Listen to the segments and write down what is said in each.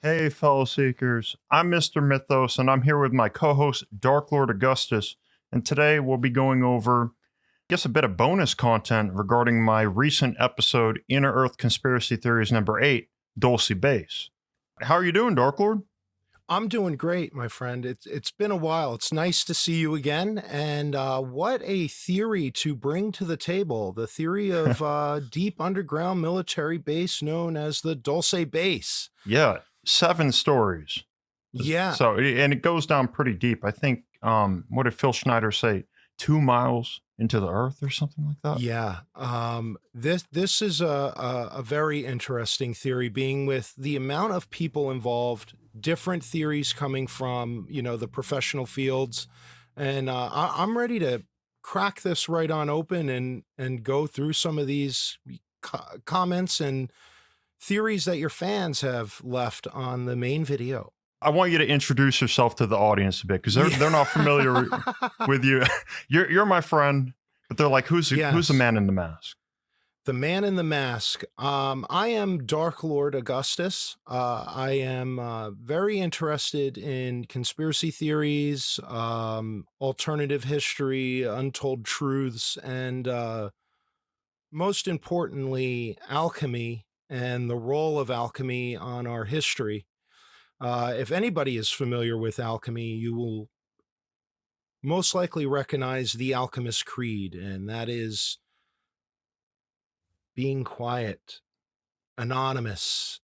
Hey, fellow seekers. I'm Mr. Mythos, and I'm here with my co host, Dark Lord Augustus. And today we'll be going over, a bit of bonus content regarding my recent episode, Inner Earth Conspiracy Theories number 8, Dulce Base. How are you doing, Dark Lord? I'm doing great, my friend. It's been a while. It's nice to see you again. And what a theory to bring to the table. The theory of deep underground military base known as the Dulce base. Yeah, 7 stories. Yeah. So, and it goes down pretty deep. I think, what did Phil Schneider say? 2 miles into the earth or something like that? Yeah. This is a very interesting theory, being with the amount of people involved, different theories coming from, the professional fields. And I'm ready to crack this right on open and go through some of these comments and theories that your fans have left on the main video. I want you to introduce yourself to the audience a bit because they're not familiar with you. You're my friend, but they're like, who's the man in the mask? The man in the mask. I am Dark Lord Augustus. I am very interested in conspiracy theories, alternative history, untold truths, and most importantly, alchemy and the role of alchemy on our history. If anybody is familiar with alchemy, you will most likely recognize the Alchemist Creed, and that is being quiet, anonymous.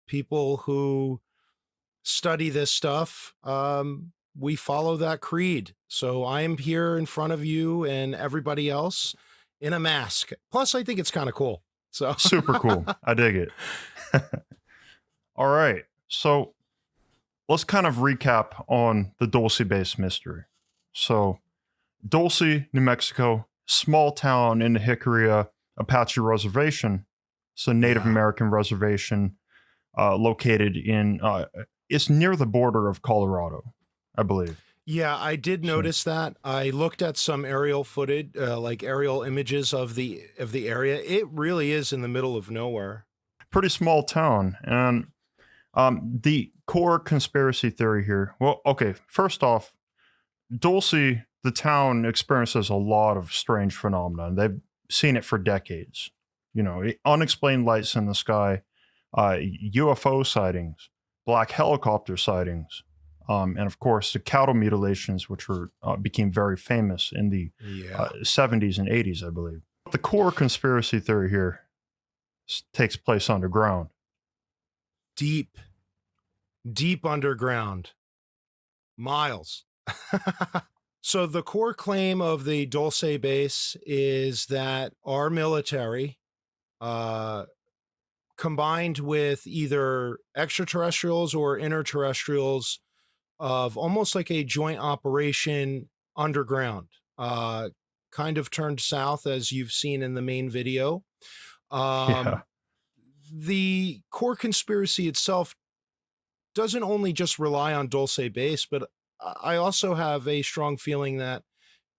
People who study this stuff, we follow that creed. So I am here in front of you and everybody else in a mask. Plus, I think it's kind of cool. So Super cool. I dig it. All right. So let's kind of recap on the Dulce base mystery. So, Dulce, New Mexico, small town in the Hickory Apache Reservation. It's a Native American reservation located in, it's near the border of Colorado, I believe. Yeah, I did notice that. I looked at some aerial footage, like aerial images of the area. It really is in the middle of nowhere. Pretty small town. And the core conspiracy theory here. Well, okay, first off, Dulce, the town, experiences a lot of strange phenomena. They've seen it for decades. Unexplained lights in the sky, UFO sightings, black helicopter sightings, and of course the cattle mutilations, which became very famous in the 70s and 80s, I believe. The core conspiracy theory here takes place underground. Deep underground. Miles. So the core claim of the Dulce base is that our military, combined with either extraterrestrials or interterrestrials, of almost like a joint operation underground, kind of turned south, as you've seen in the main video. The core conspiracy itself doesn't only just rely on Dulce base, but I also have a strong feeling that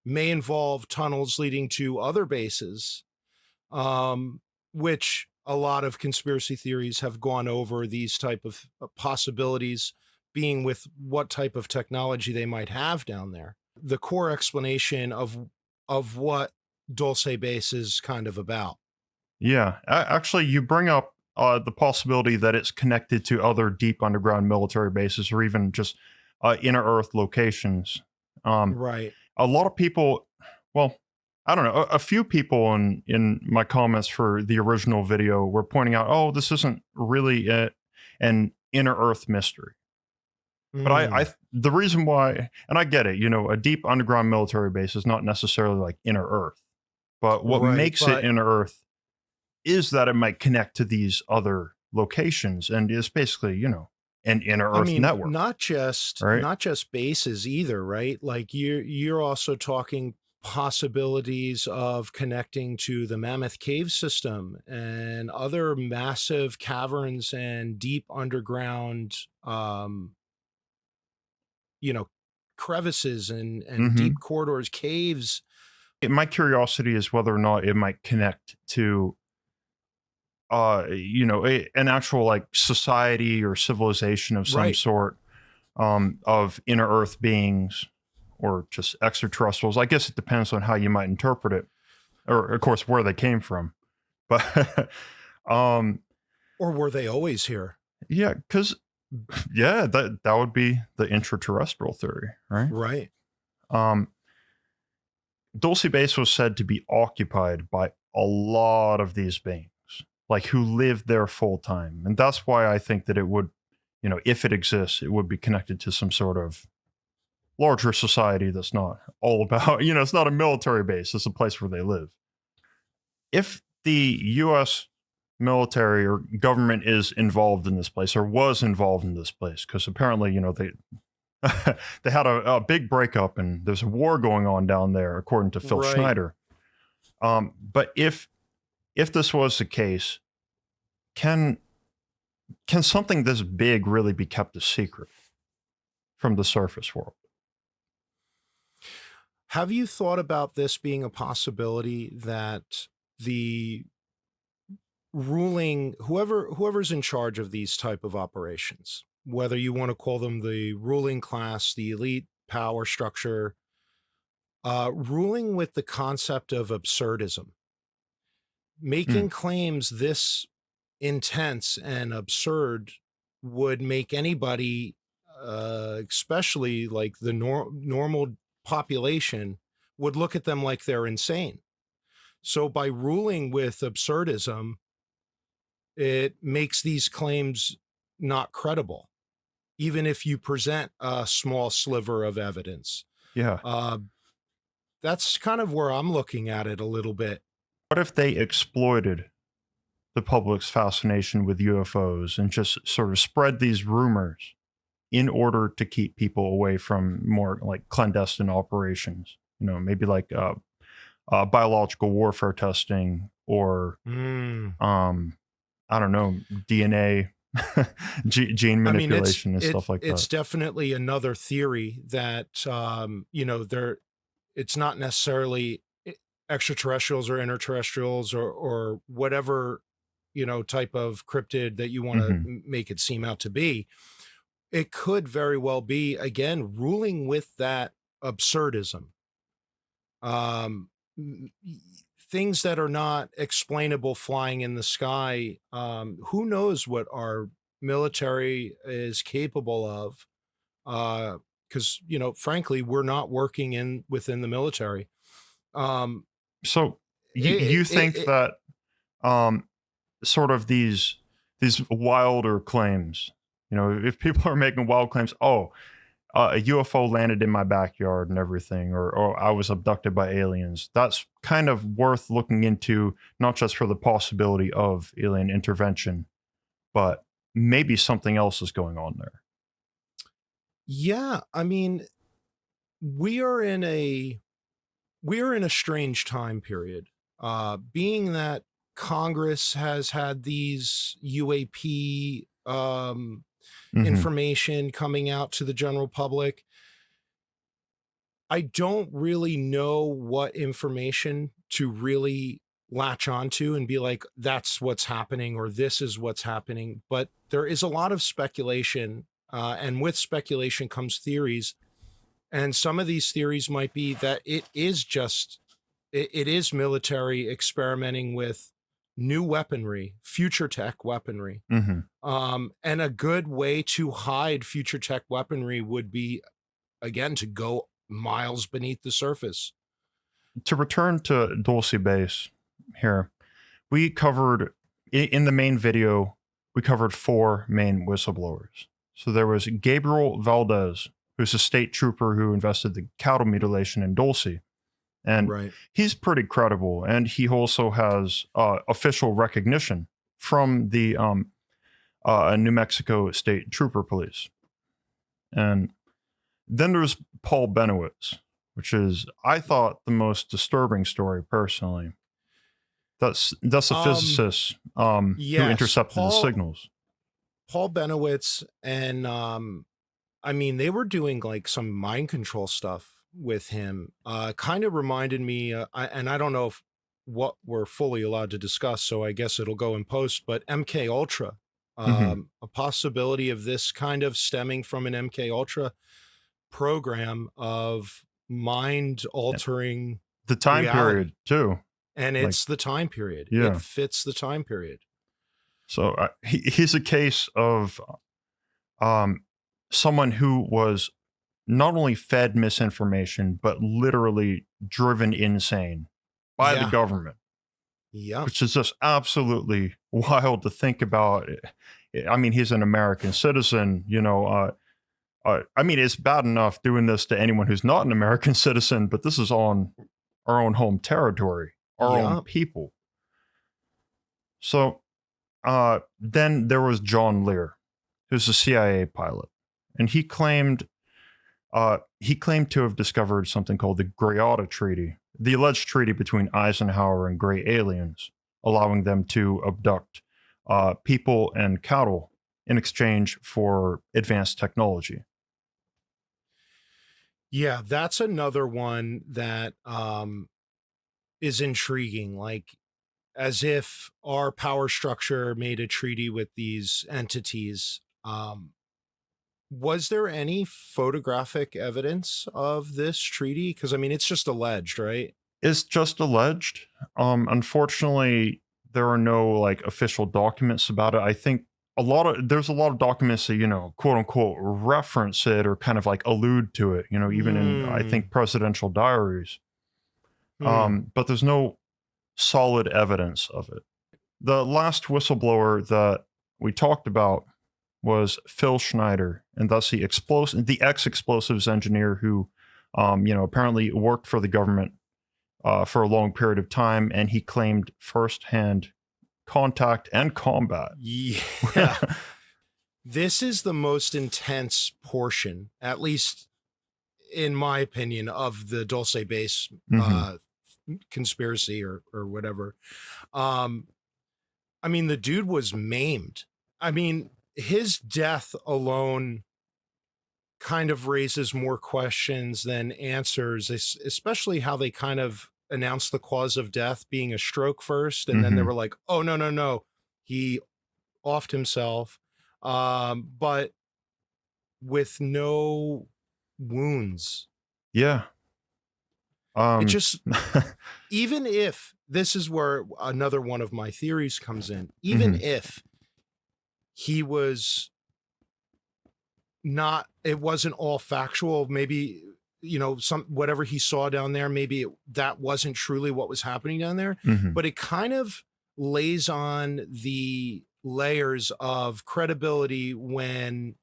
may involve tunnels leading to other bases, which a lot of conspiracy theories have gone over these type of possibilities, being with what type of technology they might have down there. The core explanation of what Dulce base is kind of about. Yeah, actually, you bring up the possibility that it's connected to other deep underground military bases or even just inner Earth locations. Right. A lot of people, well, I don't know, a few people in my comments for the original video were pointing out, oh, this isn't really an inner Earth mystery. But the reason why, and I get it, a deep underground military base is not necessarily like inner Earth. But what makes it inner Earth is that it might connect to these other locations, and it's basically, an inner Earth network. Not just bases either, right? Like you're also talking possibilities of connecting to the Mammoth Cave system and other massive caverns and deep underground, crevices and deep corridors, caves. My curiosity is whether or not it might connect to an actual like society or civilization of some Right. sort, of inner Earth beings or just extraterrestrials. I guess it depends on how you might interpret it, or of course where they came from. But um, Or were they always here? yeah, because yeah, that would be the intraterrestrial theory, right? Right. Um, Dulce base was said to be occupied by a lot of these beings, like who live there full time. And that's why I think that it would, if it exists, it would be connected to some sort of larger society that's not all about, it's not a military base, it's a place where they live. If the US military or government is involved in this place or was involved in this place, because apparently, they they had a big breakup and there's a war going on down there, according to Phil Right. Schneider. But if this was the case, can something this big really be kept a secret from the surface world? Have you thought about this being a possibility that the ruling whoever's in charge of these type of operations, whether you want to call them the ruling class, the elite power structure, ruling with the concept of absurdism, Hmm. making claims this intense and absurd would make anybody, especially like the normal population, would look at them like they're insane. So by ruling with absurdism, it makes these claims not credible, even if you present a small sliver of evidence. Yeah. Uh, that's kind of where I'm looking at it a little bit. What if they exploited the public's fascination with UFOs and just sort of spread these rumors in order to keep people away from more like clandestine operations? Maybe like biological warfare testing or Mm. I don't know, DNA, gene I mean, it's manipulation and it stuff like it's that. definitely another theory that there it's not necessarily extraterrestrials or interterrestrials or whatever type of cryptid that you want to Hmm. make it seem out to be. It could very well be, again, ruling with that absurdism. Um, m- y- Things that are not explainable flying in the sky. Who knows what our military is capable of? Because frankly, we're not working in within the military. Um, So you it, it, think it, that um, sort of these wilder claims, if people are making wild claims, oh, a UFO landed in my backyard and everything, or I was abducted by aliens. That's kind of worth looking into, not just for the possibility of alien intervention, but maybe something else is going on there. yeah, I mean, we are in a strange time period. Being that Congress has had these UAP Hmm. information coming out to the general public, I don't really know what information to really latch onto and be like, that's what's happening or this is what's happening. But there is a lot of speculation, and with speculation comes theories. And some of these theories might be that it is military experimenting with new weaponry, future tech weaponry. Hmm. And a good way to hide future tech weaponry would be, again, to go miles beneath the surface. To return to Dulce base here, we covered in the main video, we covered four main whistleblowers. So there was Gabriel Valdez, who's a state trooper who invested the cattle mutilation in Dulce. And Right. he's pretty credible. And he also has official recognition from the New Mexico State Trooper Police. And then there's Paul Benowitz, which is, I thought, the most disturbing story personally. That's a Um, physicist who yes, intercepted the signals. Paul Benowitz and I mean, they were doing like some mind control stuff with him. Kind of reminded me, and I don't know if what we're fully allowed to discuss, so I guess it'll go in post, but MK Ultra, Hmm. a possibility of this kind of stemming from an MK Ultra program of mind altering The time period reality. too. And Like, it's the time period. It yeah. fits the time period. So he's a case of um, someone who was not only fed misinformation, but literally driven insane by the Yeah. government, Yep. which is just absolutely wild to think about. I mean, he's an American citizen, I mean, it's bad enough doing this to anyone who's not an American citizen, but this is on our own home territory, our own Yep. people. So then there was John Lear, who's a CIA pilot, and he claimed to have discovered something called the Greada Treaty, the alleged treaty between Eisenhower and gray aliens, allowing them to abduct people and cattle in exchange for advanced technology. Yeah, that's another one that is intriguing. Like, as if our power structure made a treaty with these entities. Was there any photographic evidence of this treaty? Because I mean, it's just alleged, right? It's just alleged. Unfortunately, there are no like official documents about it. I think there's a lot of documents that quote unquote reference it or kind of like allude to it. Even in I Hmm. think presidential diaries. Hmm. But there's no solid evidence of it. The last whistleblower that we talked about was Phil Schneider, and thus the ex-explosives engineer who, apparently worked for the government for a long period of time, and he claimed firsthand contact and combat. Yeah. This is the most intense portion, at least in my opinion, of the Dulce base Hmm. conspiracy or whatever. Um, I mean, the dude was maimed. I mean, his death alone kind of raises more questions than answers, especially how they kind of announced the cause of death being a stroke first. And then they Hmm. were like, oh, no, no, no. He offed himself, but with no wounds. Yeah. It Um, just, even if this is where another one of my theories comes in, even mhm. if he was not, it wasn't all factual, maybe, some whatever he saw down there, maybe that wasn't truly what was happening down there, Mhm. but it kind of lays on the layers of credibility when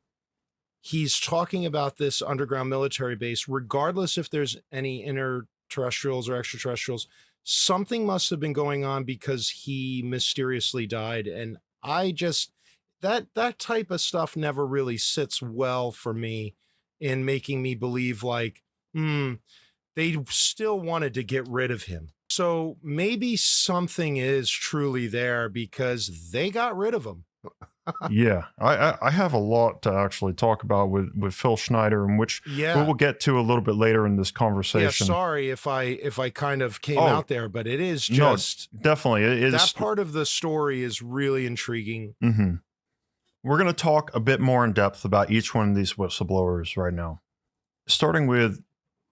he's talking about this underground military base, regardless if there's any interterrestrials or extraterrestrials. Something must have been going on because he mysteriously died. And I just, that type of stuff never really sits well for me in making me believe like, hmm, they still wanted to get rid of him. So maybe something is truly there because they got rid of him. Yeah, I have a lot to actually talk about with Phil Schneider, and which we Yeah. will get to a little bit later in this Yeah, conversation. sorry if I kind of came Oh out there, but it is no, just definitely it that is. part of the story is really intriguing. Mhm. We're going to talk a bit more in depth about each one of these whistleblowers right now, starting with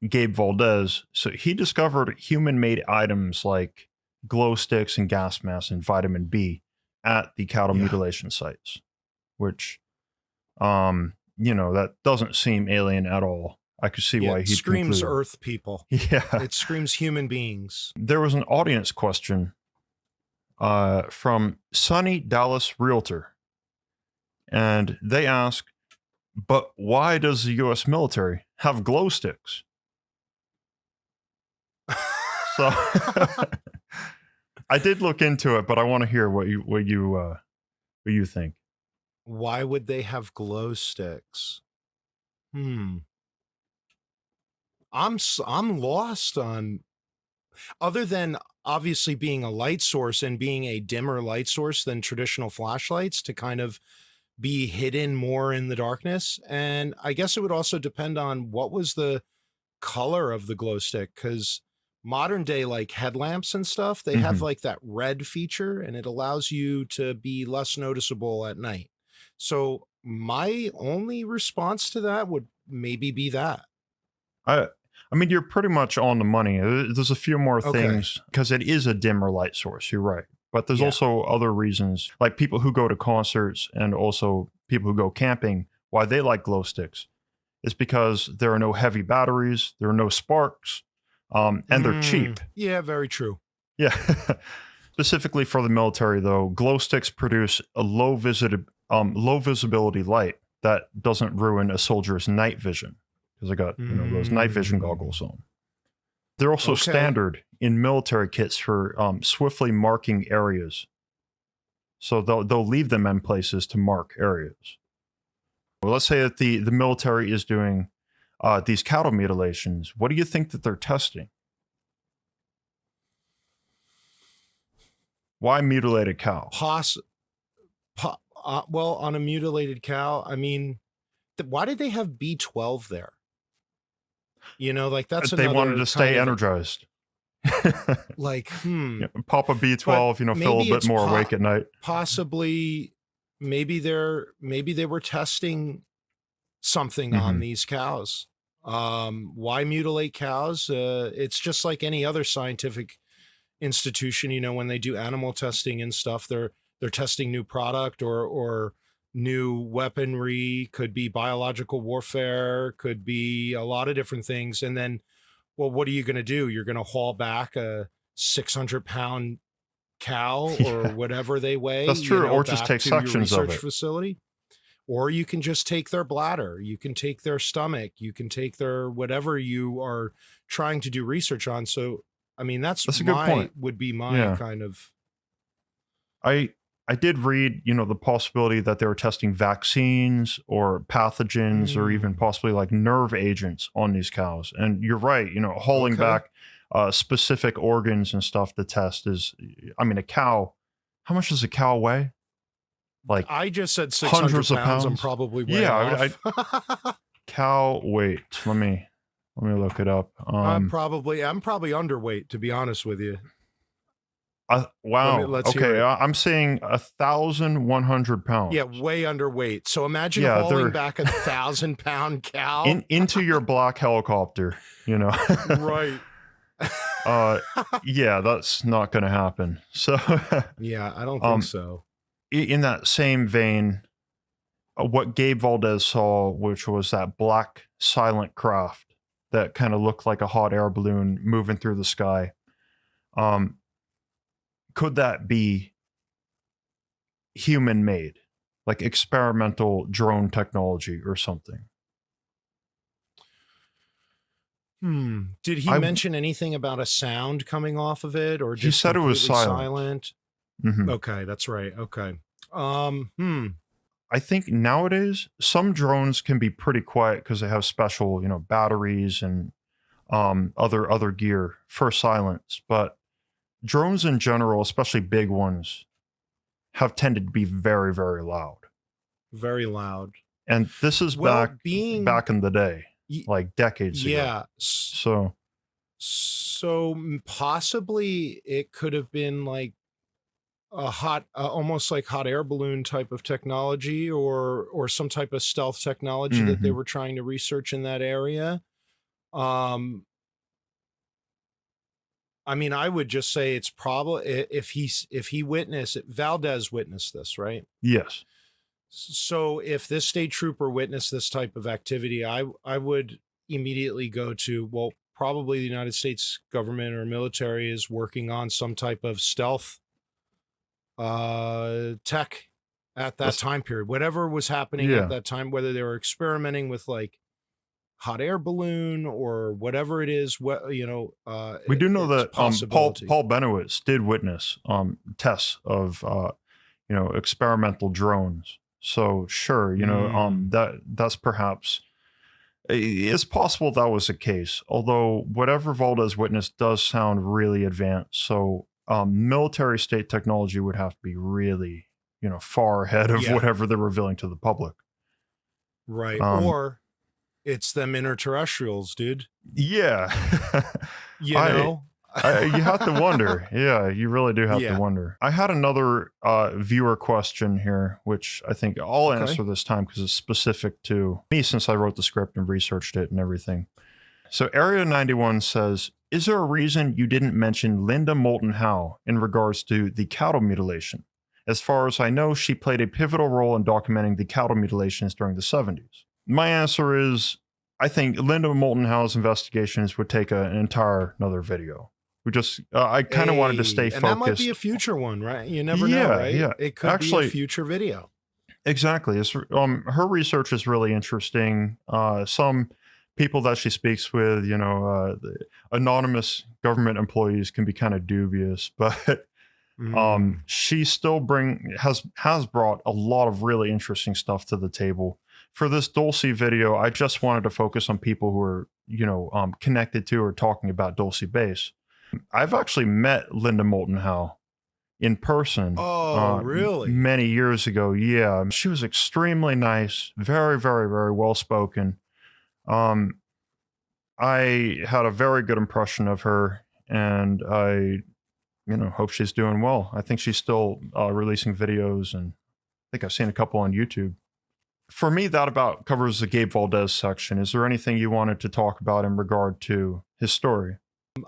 Gabe Valdez. So he discovered human-made items like glow sticks and gas masks and vitamin B at the cattle Yeah. mutilation sites, which that doesn't seem alien at all. I could see Yeah, why it he'd screams conclude. earth people. Yeah. It screams human beings. There was an audience question from Sunny Dallas Realtor, and they asked, but why does the US military have glow sticks? So I did look into it, but I want to hear what you think. Why would they have glow sticks? Hmm. I'm lost on, other than obviously being a light source and being a dimmer light source than traditional flashlights to kind of be hidden more in the darkness. And I guess it would also depend on what was the color of the glow stick, because modern day like headlamps and stuff, they have like that red feature, and it allows you to be less noticeable at night. So my only response to that would maybe be that. I I mean, you're pretty much on the money. There's a few more Okay. things because it is a dimmer light source. You're right, but there's Yeah. also other reasons, like people who go to concerts and also people who go camping. Why they like glow sticks is because there are no heavy batteries, there are no sparks, and they're cheap. Yeah, very true. Yeah. Specifically for the military, though, glow sticks produce a low visibility light that doesn't ruin a soldier's night vision because I got those night vision Mm, goggles on. They're also okay. standard in military kits for swiftly marking areas, so they'll leave them in places to mark areas. Well, let's say that the military is doing these cattle mutilations. What do you think that they're testing? Why mutilate a cow? Poss well, on a mutilated cow, I mean, why did they have B12 there? Like that's They wanted another to kind stay of energized. like, Yeah, pop a but B12, feel a maybe bit it's more awake at night. possibly maybe they were testing something on Hmm. these cows. Why mutilate cows? It's just like any other scientific institution. When they do animal testing and stuff, they're testing new product or new weaponry. Could be biological warfare, could be a lot of different things. And then, well, what are you going to do? You're going to haul back a 600-pound cow or Yeah, whatever they weigh, that's true. Or just back take to your sections of research it. facility. Or you can just take their bladder, you can take their stomach, you can take their whatever you are trying to do research on. So, I mean, That's a good point. would be my Yeah, kind of. I I did read, the possibility that they were testing vaccines or pathogens or even Mm, possibly like nerve agents on these cows. And you're right, hauling okay. back specific organs and stuff to test is, I mean, a cow. How much does a cow weigh? Like I just said 600 hundreds of pounds. I'm pounds. probably way Yeah, I off. cow weight. Let me look it up. I'm probably underweight, to be honest with you. Wow. Let's hear Okay, it. I'm saying 1,100 Yeah, pounds. way underweight. So imagine Yeah, hauling they're back 1,000-pound cow. into your black helicopter. You know. Right. uh, yeah, that's not going to happen. So, Yeah, I don't think um, so. in that same vein, what Gabe Valdez saw, which was that black silent craft that kind of looked like a hot air balloon moving through the sky. Um, could that be human made, like experimental drone technology or something? Did he I mention anything about a sound coming off of it or He just said it was completely silent. silent? Hmm. Okay, that's right. Okay. Um, hmm. I think nowadays some drones can be pretty quiet because they have special, batteries and other gear for silence. But drones in general, especially big ones, have tended to be very, very loud. Very loud. And this is Well, back in the day, y- like decades ago. yeah. So So possibly it could have been like almost like hot air balloon type of technology or some type of stealth technology that they mhm. were trying to research in that area. Um, I mean, I would just say it's probably if he witnessed it, Valdez witnessed this, right? Yes. So if this state trooper witnessed this type of activity, I would immediately go to, well, probably the United States government or military is working on some type of stealth tech at that That's time period. Whatever was happening at Yeah. that time, whether they were experimenting with like hot air balloon or whatever it is, We do know it's a that possibility. Paul Benowitz did witness tests of experimental drones. So sure, Mm, that's perhaps it's possible that was the case. Although whatever Valdez witnessed does sound really advanced. So military state technology would have to be really far ahead of yeah, whatever they're revealing to the public. right. Um, Or it's them interterrestrials, dude. yeah, You I know? You have to wonder. Yeah, you really do have to Yeah. wonder. I had another viewer question here, which I think I'll Okay. answer this time because it's specific to me since I wrote the script and researched it and everything. So Area 91 says, is there a reason you didn't mention Linda Moulton Howe in regards to the cattle mutilation? As far as I know, she played a pivotal role in documenting the cattle mutilations during the 70s. My answer is, I think Linda Moulton Howe's investigations would take an entire another video. I kind of wanted to stay Hey, and that might be focused. a future one, right? You never know, Yeah, right? yeah. It could be a Actually, future video. exactly. Her research is really interesting. Some people that she speaks with, the anonymous government employees can be kind of dubious, but Mm. she still has brought a lot of really interesting stuff to the table. For this Dulce video, I just wanted to focus on people who are, connected to or talking about Dulce base. I've actually met Linda Moulton Howe in person Oh, really? many years ago. Yeah, she was extremely nice, very, very, very well spoken. Um, I had a very good impression of her, and I, hope she's doing well. I think she's still releasing videos, and I think I've seen a couple on YouTube. For me, that about covers the Gabe Valdez section. Is there anything you wanted to talk about in regard to his story?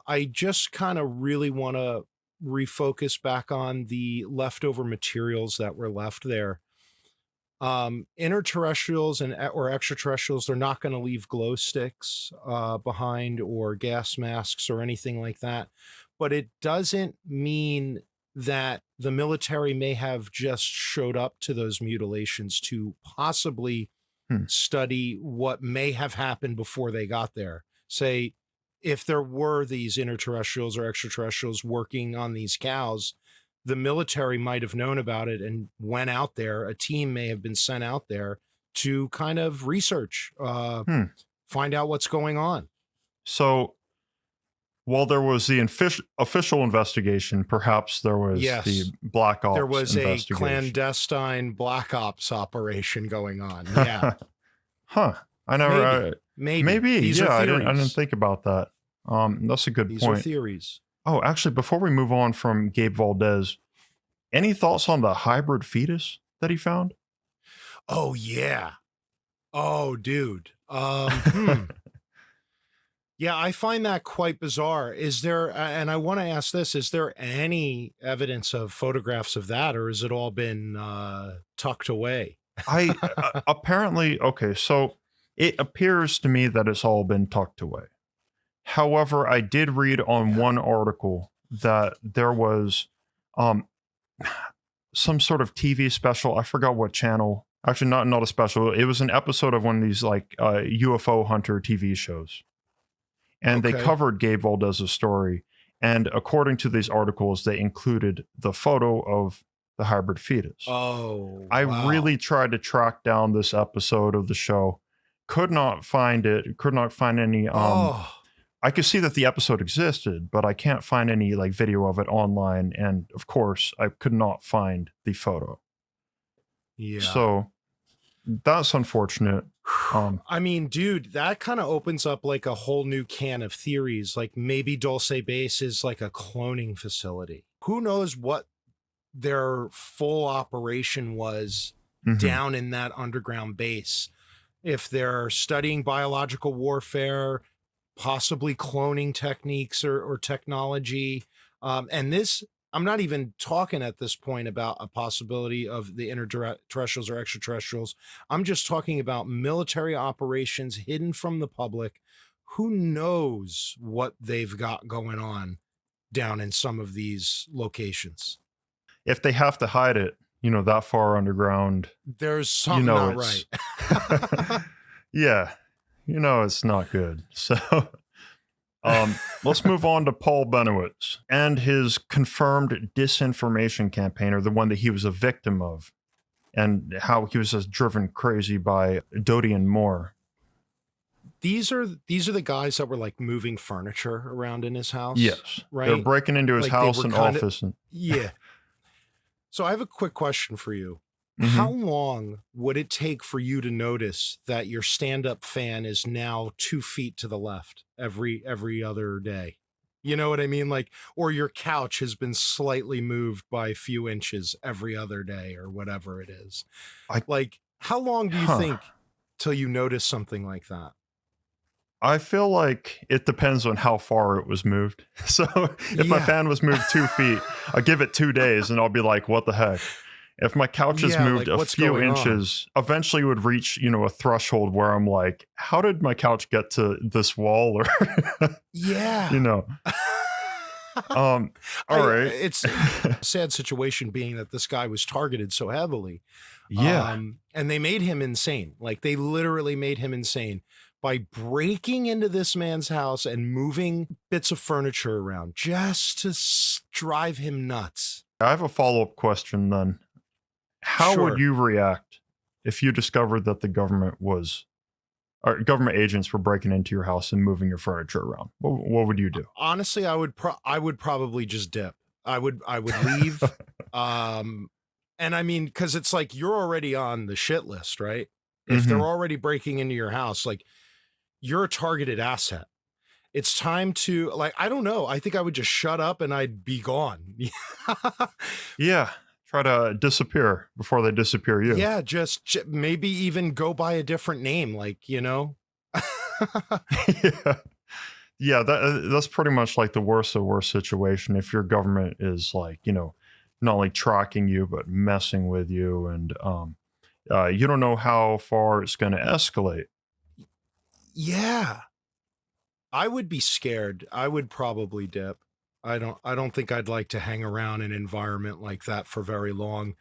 I just kind of really want to refocus back on the leftover materials that were left there. Interterrestrials and or extraterrestrials, they're not going to leave glow sticks behind or gas masks or anything like that. But it doesn't mean that the military may have just showed up to those mutilations to possibly Hmm. study what may have happened before they got there. Say, if there were these interterrestrials or extraterrestrials working on these cows, the military might have known about it and went out there. A team may have been sent out there to kind of research, Hmm. find out what's going on. So, while there was the official investigation, perhaps there was the Yes, Black there Ops was a investigation. clandestine black ops operation going on. Yeah, Huh. I never. maybe these Yeah. are I didn't theories. think about that. That's a good These are point. theories. Oh, actually, before we move on from Gabe Valdez, any thoughts on the hybrid fetus that he found? Oh yeah. Oh, dude. Yeah, I find that quite bizarre. Is there, and I want to ask this, is there any evidence of photographs of that, or has it all been tucked away? I apparently okay. So it appears to me that it's all been tucked away. However, I did read on Yeah. one article that there was um, some sort of TV special. I forgot what channel. Actually, not a special. It was an episode of one of these like UFO hunter TV shows, and they Okay. covered Gabe Valdez's story. And according to these articles, they included the photo of the hybrid fetus. Oh, I wow. really tried to track down this episode of the show. Could not find it. Could not find any. Oh, I could see that the episode existed, but I can't find any like video of it online. And of course, I could not find the photo. yeah. So that's unfortunate. I mean, dude, that kind of opens up like a whole new can of theories. Like maybe Dulce Base is like a cloning facility. Who knows what their full operation was Mhm. down in that underground base? If they're studying biological warfare, possibly cloning techniques or technology. And this, I'm not even talking at this point about a possibility of the interterrestrials or extraterrestrials. I'm just talking about military operations hidden from the public. Who knows what they've got going on down in some of these locations? If they have to hide it, that far underground, There's something not it's right. yeah, it's not good. So let's move on to Paul Benowitz and his confirmed disinformation campaign, or the one that he was a victim of, and how he was just driven crazy by Doty and Moore. These are the guys that were like moving furniture around in his house, Yes, they're right? breaking into his Like they house were and kind of, office, and yeah. So I have a quick question for you. How Mhm. long would it take for you to notice that your stand-up fan is now 2 feet to the left every other day? You know what I mean? Like, or your couch has been slightly moved by a few inches every other day or whatever it is. I Like, how long do you huh. think till you notice something like that? I feel like it depends on how far it was moved. So if my Yeah. fan was moved 2 feet, I give it 2 days and I'll be like, what the heck? If my couch is Yeah, moved like a what's few going on? inches, eventually would reach, a threshold where I'm like, how did my couch get to this wall? Or, you Yeah. know, um, all right. It's a sad situation being that this guy was targeted so heavily. Yeah. And they made him insane. Like they literally made him insane by breaking into this man's house and moving bits of furniture around just to drive him nuts. I have a follow up question then. How would Sure. you react if you discovered that the government or government agents were breaking into your house and moving your furniture around? What would you do? Honestly, I would probably just dip. I would leave. Um and I mean, because it's like you're already on the shit list, right? If they're Hmm. already breaking into your house, like you're a targeted asset. It's time to like, I don't know. I think I would just shut up and I'd be gone. Yeah. Try to disappear before they disappear you. Yeah, just maybe even go by a different name, like, you know? Yeah. Yeah, that's pretty much like the worst of worst situation if your government is like, not only tracking you but messing with you, and you don't know how far it's going to escalate. Yeah. I would be scared. I would probably dip. I don't think I'd like to hang around an environment like that for very long,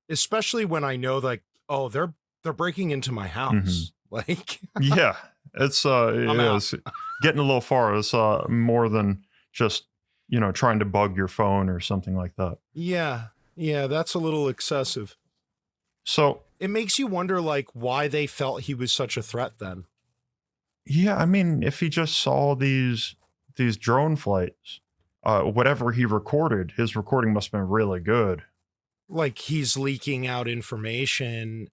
especially when I know like, oh, they're breaking into my Hmm. house. Like Yeah, it's I'm yeah, out. it's getting a little far. It's more than just trying to bug your phone or something like that. Yeah. Yeah, that's a little excessive. So It makes you wonder like why they felt he was such a threat then. yeah, I mean, if he just saw these drone flights, whatever he recorded, his recording must have been really good. Like he's leaking out information.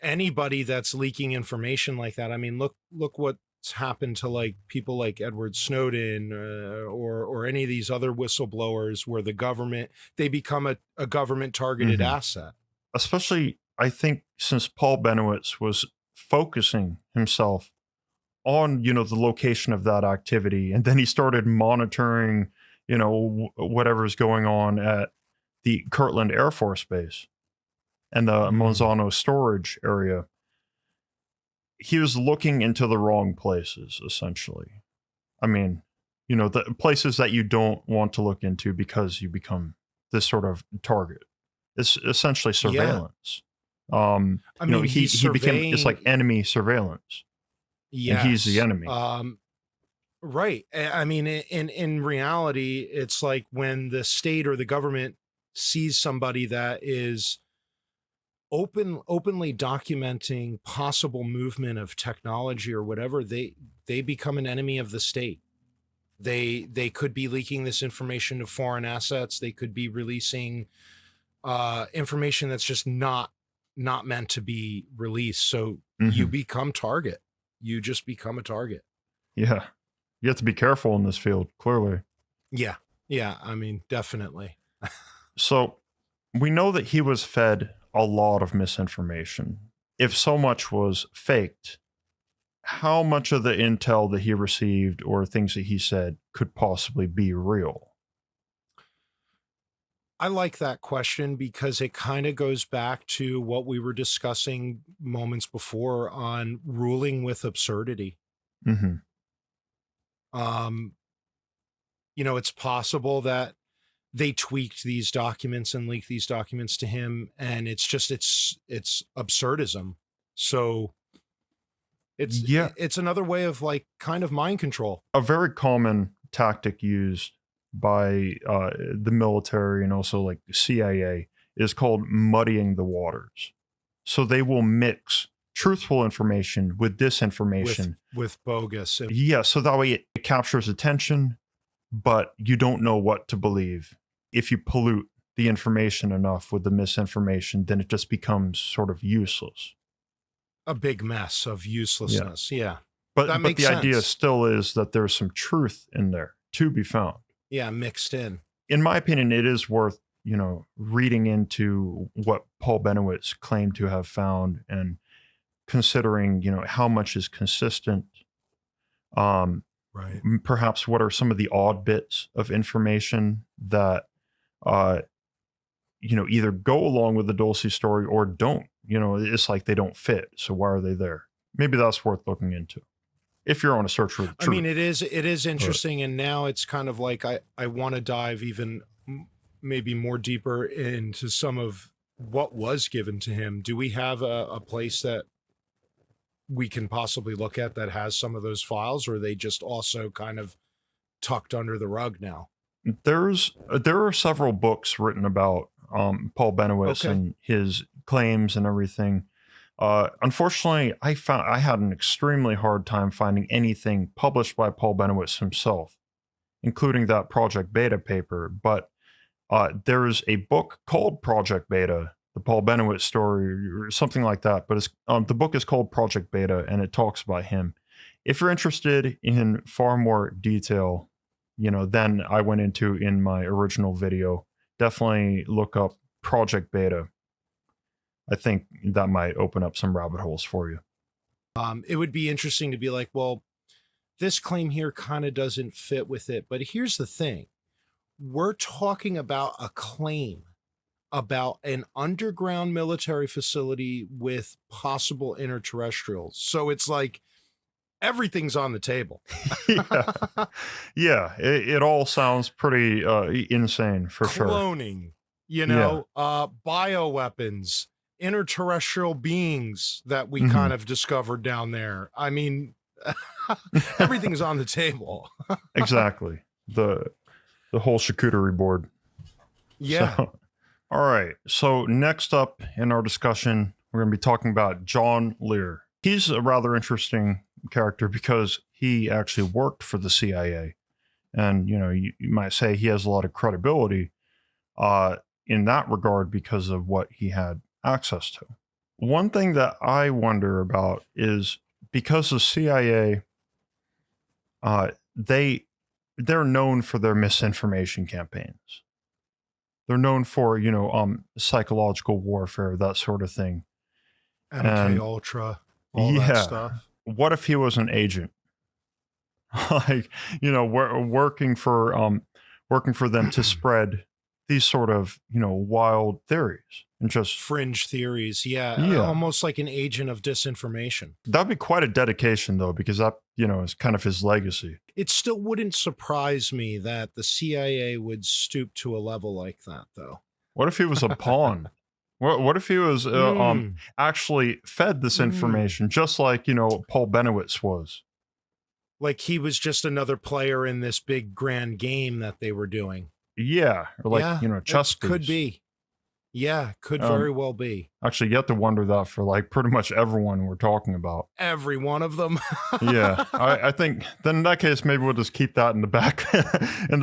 Anybody that's leaking information like that, I mean, look what's happened to like people like Edward Snowden, or any of these other whistleblowers where the government, they become a government targeted Hmm. asset. Especially, I think, since Paul Benowitz was focusing himself on the location of that activity, and then he started monitoring whatever's going on at the Kirtland Air Force Base and the Mm. Monzano storage area. He was looking into the wrong places, essentially. I mean, the places that you don't want to look into because you become this sort of target. It's essentially Yeah. surveillance. I mean, He he's he became, it's like surveying. enemy surveillance, and he's the Yes. enemy. Right. I mean, in reality, it's like when the state or the government sees somebody that is openly documenting possible movement of technology or whatever, they become an enemy of the state. They could be leaking this information to foreign assets. They could be releasing information that's just not meant to be released. So you Hmm. become target. You just become a target. Yeah, you have to be careful in this field, clearly. Yeah. Yeah. I mean, definitely. So we know that he was fed a lot of misinformation. If so much was faked, how much of the intel that he received or things that he said could possibly be real? I like that question because it kind of goes back to what we were discussing moments before on ruling with absurdity. Hmm. Um, it's possible that they tweaked these documents and leaked these documents to him, and it's absurdism. So Yeah, it's another way of like kind of mind control. a very common tactic used by the military and also like the CIA is called muddying the waters. So they will mix truthful information with with disinformation. with bogus. Yeah, so that way it captures attention, but you don't know what to believe. If you pollute the information enough with the misinformation, then it just becomes sort of useless. A big mess of Yeah. uselessness. Yeah, that But makes the idea sense. still is that there's some truth in there to be found. Yeah, mixed in. In my opinion, it is worth, reading into what Paul Benowitz claimed to have found and considering, how much is consistent. Right. Perhaps what are some of the odd bits of information that, uh, either go along with the Dulce story or don't. It's like they don't fit. So why are they there? Maybe that's worth looking into if you're on a search for the truth. I mean, it is interesting, and now it's kind of like I want to dive even maybe more deeper into some of what was given to him. Do we have a place that we can possibly look at that has some of those files, or are they just also kind of tucked under the rug now? There are several books written about Paul Benowitz Okay. and his claims and everything. Unfortunately, I had an extremely hard time finding anything published by Paul Benowitz himself, including that Project Beta paper. But there's a book called Project Beta, the Paul Benowitz story, or something like that. But the book is called Project Beta, and it talks about him. If you're interested in far more detail, than I went into in my original video, definitely look up Project Beta. I think that might open up some rabbit holes for you. It would be interesting to be like, well, this claim here kind of doesn't fit with it. But here's the thing. We're talking about a claim about an underground military facility with possible extraterrestrials. So it's like everything's on the table. Yeah. It all sounds pretty insane for sure. Cloning, bioweapons, interterrestrial beings that we kind of discovered down there. I mean, everything's on the table. Exactly. The whole charcuterie board. Yeah. So, all right. So next up in our discussion, we're going to be talking about John Lear. He's a rather interesting character because he actually worked for the CIA. And, you might say he has a lot of credibility in that regard because of what he had access to. One thing that I wonder about is because the CIA, they're known for their misinformation campaigns. They're known for, psychological warfare, that sort of thing. MK Ultra, all that stuff. What if he was an agent? Like, working for them to spread these sort of, wild theories and just fringe theories. Yeah. Almost like an agent of disinformation. That'd be quite a dedication though, because that, is kind of his legacy. It still wouldn't surprise me that the CIA would stoop to a level like that though. What if he was a pawn? What if he was actually fed this information just like, Paul Benowitz was? Like he was just another player in this big grand game that they were doing. Yeah. Or like, chess piece. Could be. Yeah, could very well be. Actually, you have to wonder that for like pretty much everyone we're talking about. Every one of them. Yeah. I think then in that case, maybe we'll just keep that in the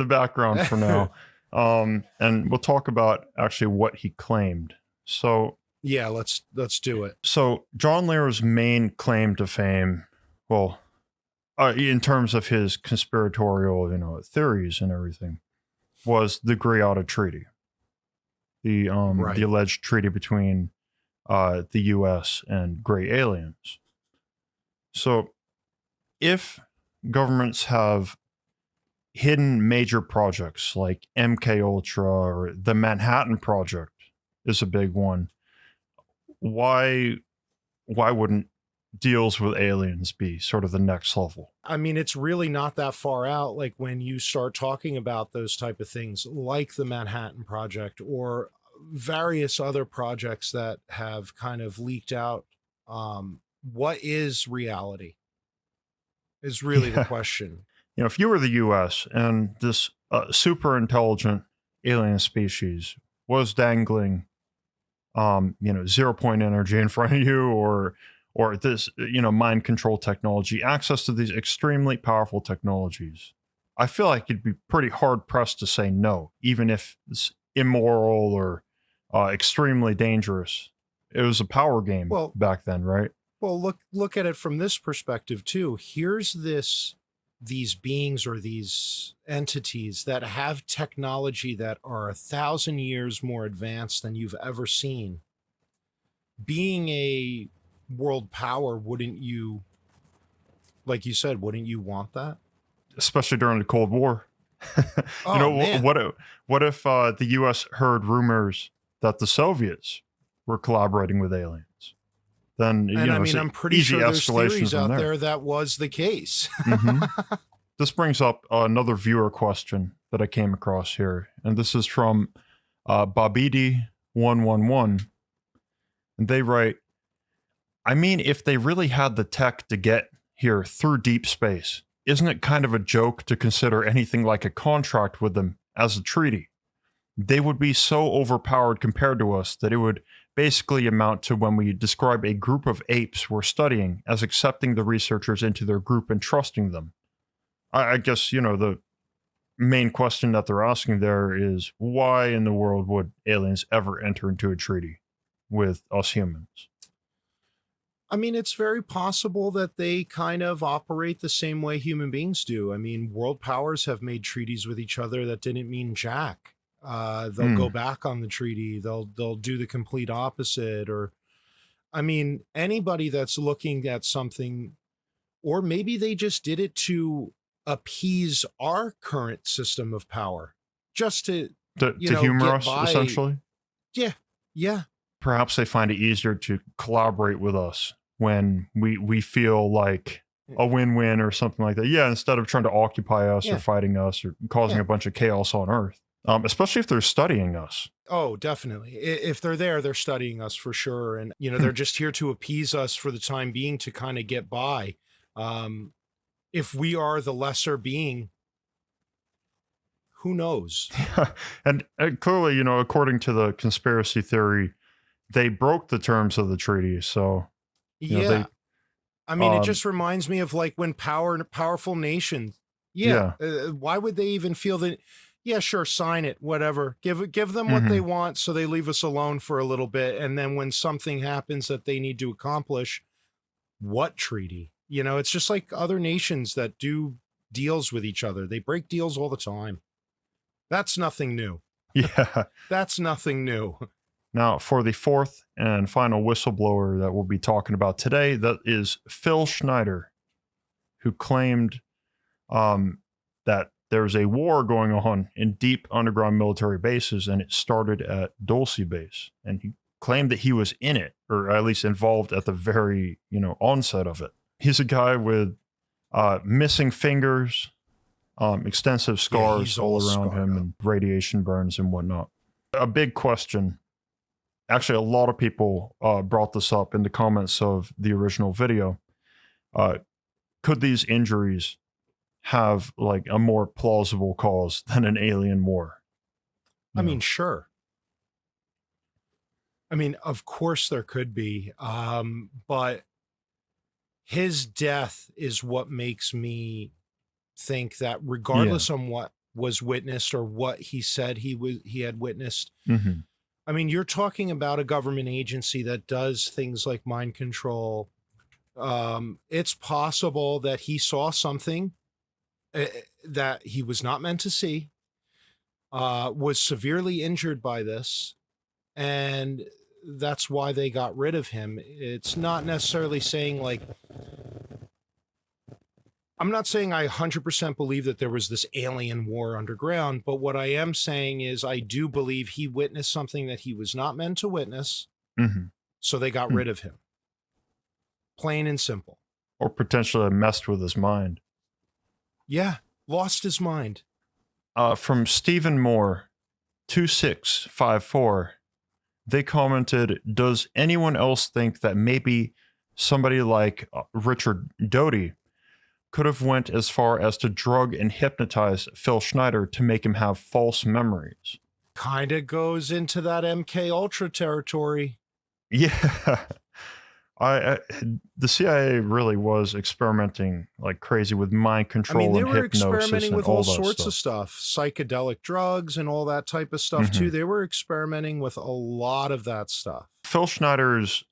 background for now. And we'll talk about actually what he claimed. So yeah, let's do it. So John Lear's main claim to fame, well, in terms of his conspiratorial, theories and everything, was the Greada Treaty, the alleged treaty between the U.S. and gray aliens. So, if governments have hidden major projects like MK Ultra or the Manhattan Project is a big one, why wouldn't deals with aliens be sort of the next level? I mean, it's really not that far out. Like when you start talking about those type of things like the Manhattan Project or various other projects that have kind of leaked out, what is reality is really the question. If you were the US and this super intelligent alien species was dangling 0-point energy in front of you, or this, mind control technology, access to these extremely powerful technologies, I feel like you'd be pretty hard pressed to say no, even if it's immoral or extremely dangerous. It was a power game back then, right? Well, look at it from this perspective too. Here's this these beings or these entities that have technology that are 1,000 years more advanced than you've ever seen, being a world power, wouldn't you, like you said, wouldn't you want that? Especially during the Cold War. You Oh, know, man. what if the U.S. heard rumors that the Soviets were collaborating with aliens? Then, And I it's mean, an I'm pretty easy sure there's escalation theories from out there. there that was the case. Hmm. This brings up another viewer question that I came across here, and this is from Babidi111, and they write, I mean, if they really had the tech to get here through deep space, isn't it kind of a joke to consider anything like a contract with them as a treaty? They would be so overpowered compared to us that it would basically amount to when we describe a group of apes we're studying as accepting the researchers into their group and trusting them. I guess, the main question that they're asking there is why in the world would aliens ever enter into a treaty with us humans? I mean, it's very possible that they kind of operate the same way human beings do. I mean, world powers have made treaties with each other that didn't mean jack. They'll Hmm. go back on the treaty. They'll do the complete opposite. Or, I mean, anybody that's looking at something, or maybe they just did it to appease our current system of power, just to To humor get us, by. essentially? Yeah, yeah, Perhaps they find it easier to collaborate with us when we feel like a win-win or something like that. Yeah, instead of trying to occupy us or yeah, fighting us or causing yeah. a bunch of chaos on Earth. Especially if they're studying us. Oh, definitely. If they're there, they're studying us for sure. And, Hmm. they're just here to appease us for the time being to kind of get by. Um, if we are the lesser being, who knows? And clearly, according to the conspiracy theory, they broke the terms of the treaty. So, they, Yeah. I mean, it um, just reminds me of like when powerful nations. Yeah. yeah. Why would they even feel that? Yeah, sure, sign it, whatever. Give them what they Hmm. want, so they leave us alone for a little bit, and then when something happens that they need to accomplish, what treaty? It's just like other nations that do deals with each other. They break deals all the time. That's nothing new. Yeah. That's nothing new. Now, for the fourth and final whistleblower that we'll be talking about today, that is Phil Schneider, who claimed that there's a war going on in deep underground military bases, and it started at Dulce base. And he claimed that he was in it, or at least involved at the very onset of it. He's a guy with missing fingers, extensive Yeah, scars he's all all around scarred him, up. and radiation burns and whatnot. A big question. Actually, a lot of people brought this up in the comments of the original video. Could these injuries have like a more plausible cause than an alien war? I You mean, know? sure. I mean, of course there could be. But his death is what makes me think that Yeah. regardless on what was witnessed or what he said he had witnessed. Hmm. I mean, you're talking about a government agency that does things like mind control. It's possible that he saw something that he was not meant to see, was severely injured by this, and that's why they got rid of him. It's not necessarily saying like, I'm not saying I 100% believe that there was this alien war underground, but what I am saying is I do believe he witnessed something that he was not meant to witness, Hmm. so they got rid of him. Plain and simple. Or potentially messed with his mind. Yeah, lost his mind. From Stephen Moore, 2654, they commented, does anyone else think that maybe somebody like Richard Doty could have went as far as to drug and hypnotize Phil Schneider to make him have false memories? Kind of goes into that MK Ultra territory. Yeah. I the CIA really was experimenting like crazy with mind I mean, control they and were hypnosis experimenting and with all all that sorts of stuff. stuff, psychedelic drugs and all that type of stuff too. Hmm. They were experimenting with a lot of that stuff. Phil Schneider's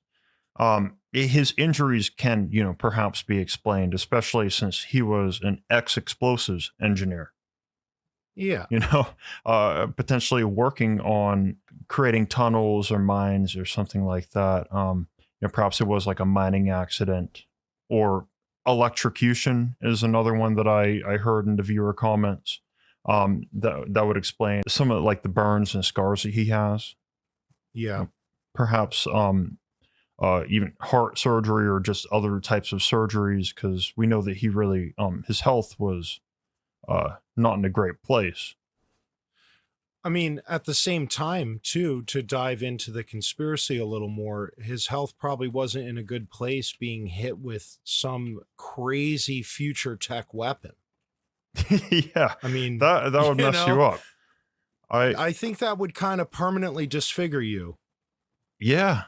his injuries can, perhaps be explained, especially since he was an ex-explosives engineer. Yeah. Potentially working on creating tunnels or mines or something like that. Perhaps it was like a mining accident, or electrocution is another one that I heard in the viewer comments. That would explain some of like the burns and scars that he has. Yeah. Perhaps even heart surgery or just other types of surgeries, because we know that he really his health was not in a great place. I mean, at the same time, too, to dive into the conspiracy a little more, his health probably wasn't in a good place being hit with some crazy future tech weapon. Yeah, I mean, that would mess you up. I think that would kind of permanently disfigure you. Yeah,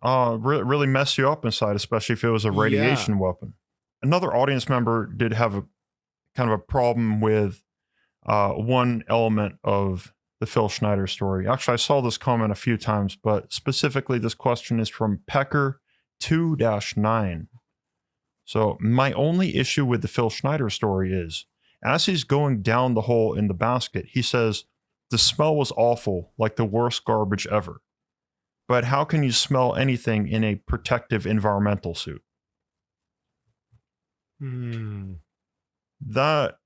really mess you up inside, especially if it was a Yeah. radiation weapon. Another audience member did have a kind of a problem with one element of the Phil Schneider story. Actually, I saw this comment a few times, but specifically this question is from Pecker 2-9. So my only issue with the Phil Schneider story is, as he's going down the hole in the basket, he says, the smell was awful, like the worst garbage ever. But how can you smell anything in a protective environmental suit? That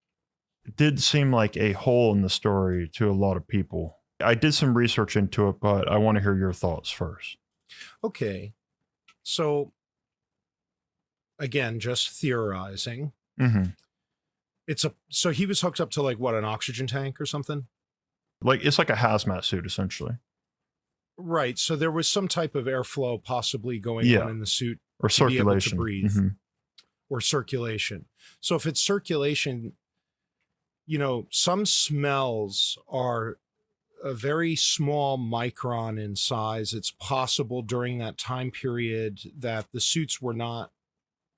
did seem like a hole in the story to a lot of people. I did some research into it, but I want to hear your thoughts first. Okay. So, again, just theorizing. Mm-hmm. So he was hooked up to like what, an oxygen tank or something? Like it's like a hazmat suit, essentially. Right. So there was some type of airflow possibly going on in the suit, or to be able to circulation. breathe. Mm-hmm. Or circulation. So if it's circulation, some smells are a very small micron in size. It's possible during that time period that the suits were not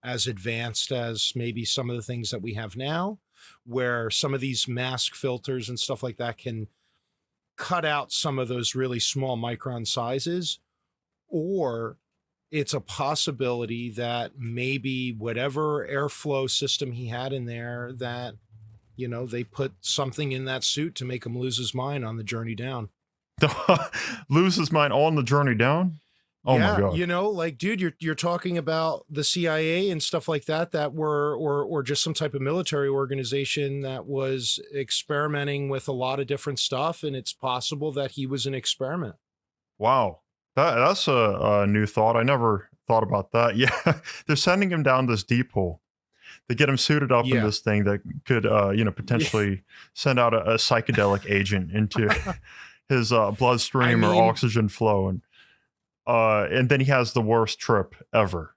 as advanced as maybe some of the things that we have now, where some of these mask filters and stuff like that can cut out some of those really small micron sizes. Or it's a possibility that maybe whatever airflow system he had in there, that, they put something in that suit to make him lose his mind on the journey down. Lose his mind on the journey down? Oh yeah, my God. Like, dude, you're talking about the CIA and stuff like that were, or just some type of military organization that was experimenting with a lot of different stuff. And it's possible that he was an experiment. Wow. That's a new thought. I never thought about that. Yeah. They're sending him down this deep hole. They get him suited up in this thing that could, potentially send out a psychedelic agent into his bloodstream or oxygen flow. And then he has the worst trip ever.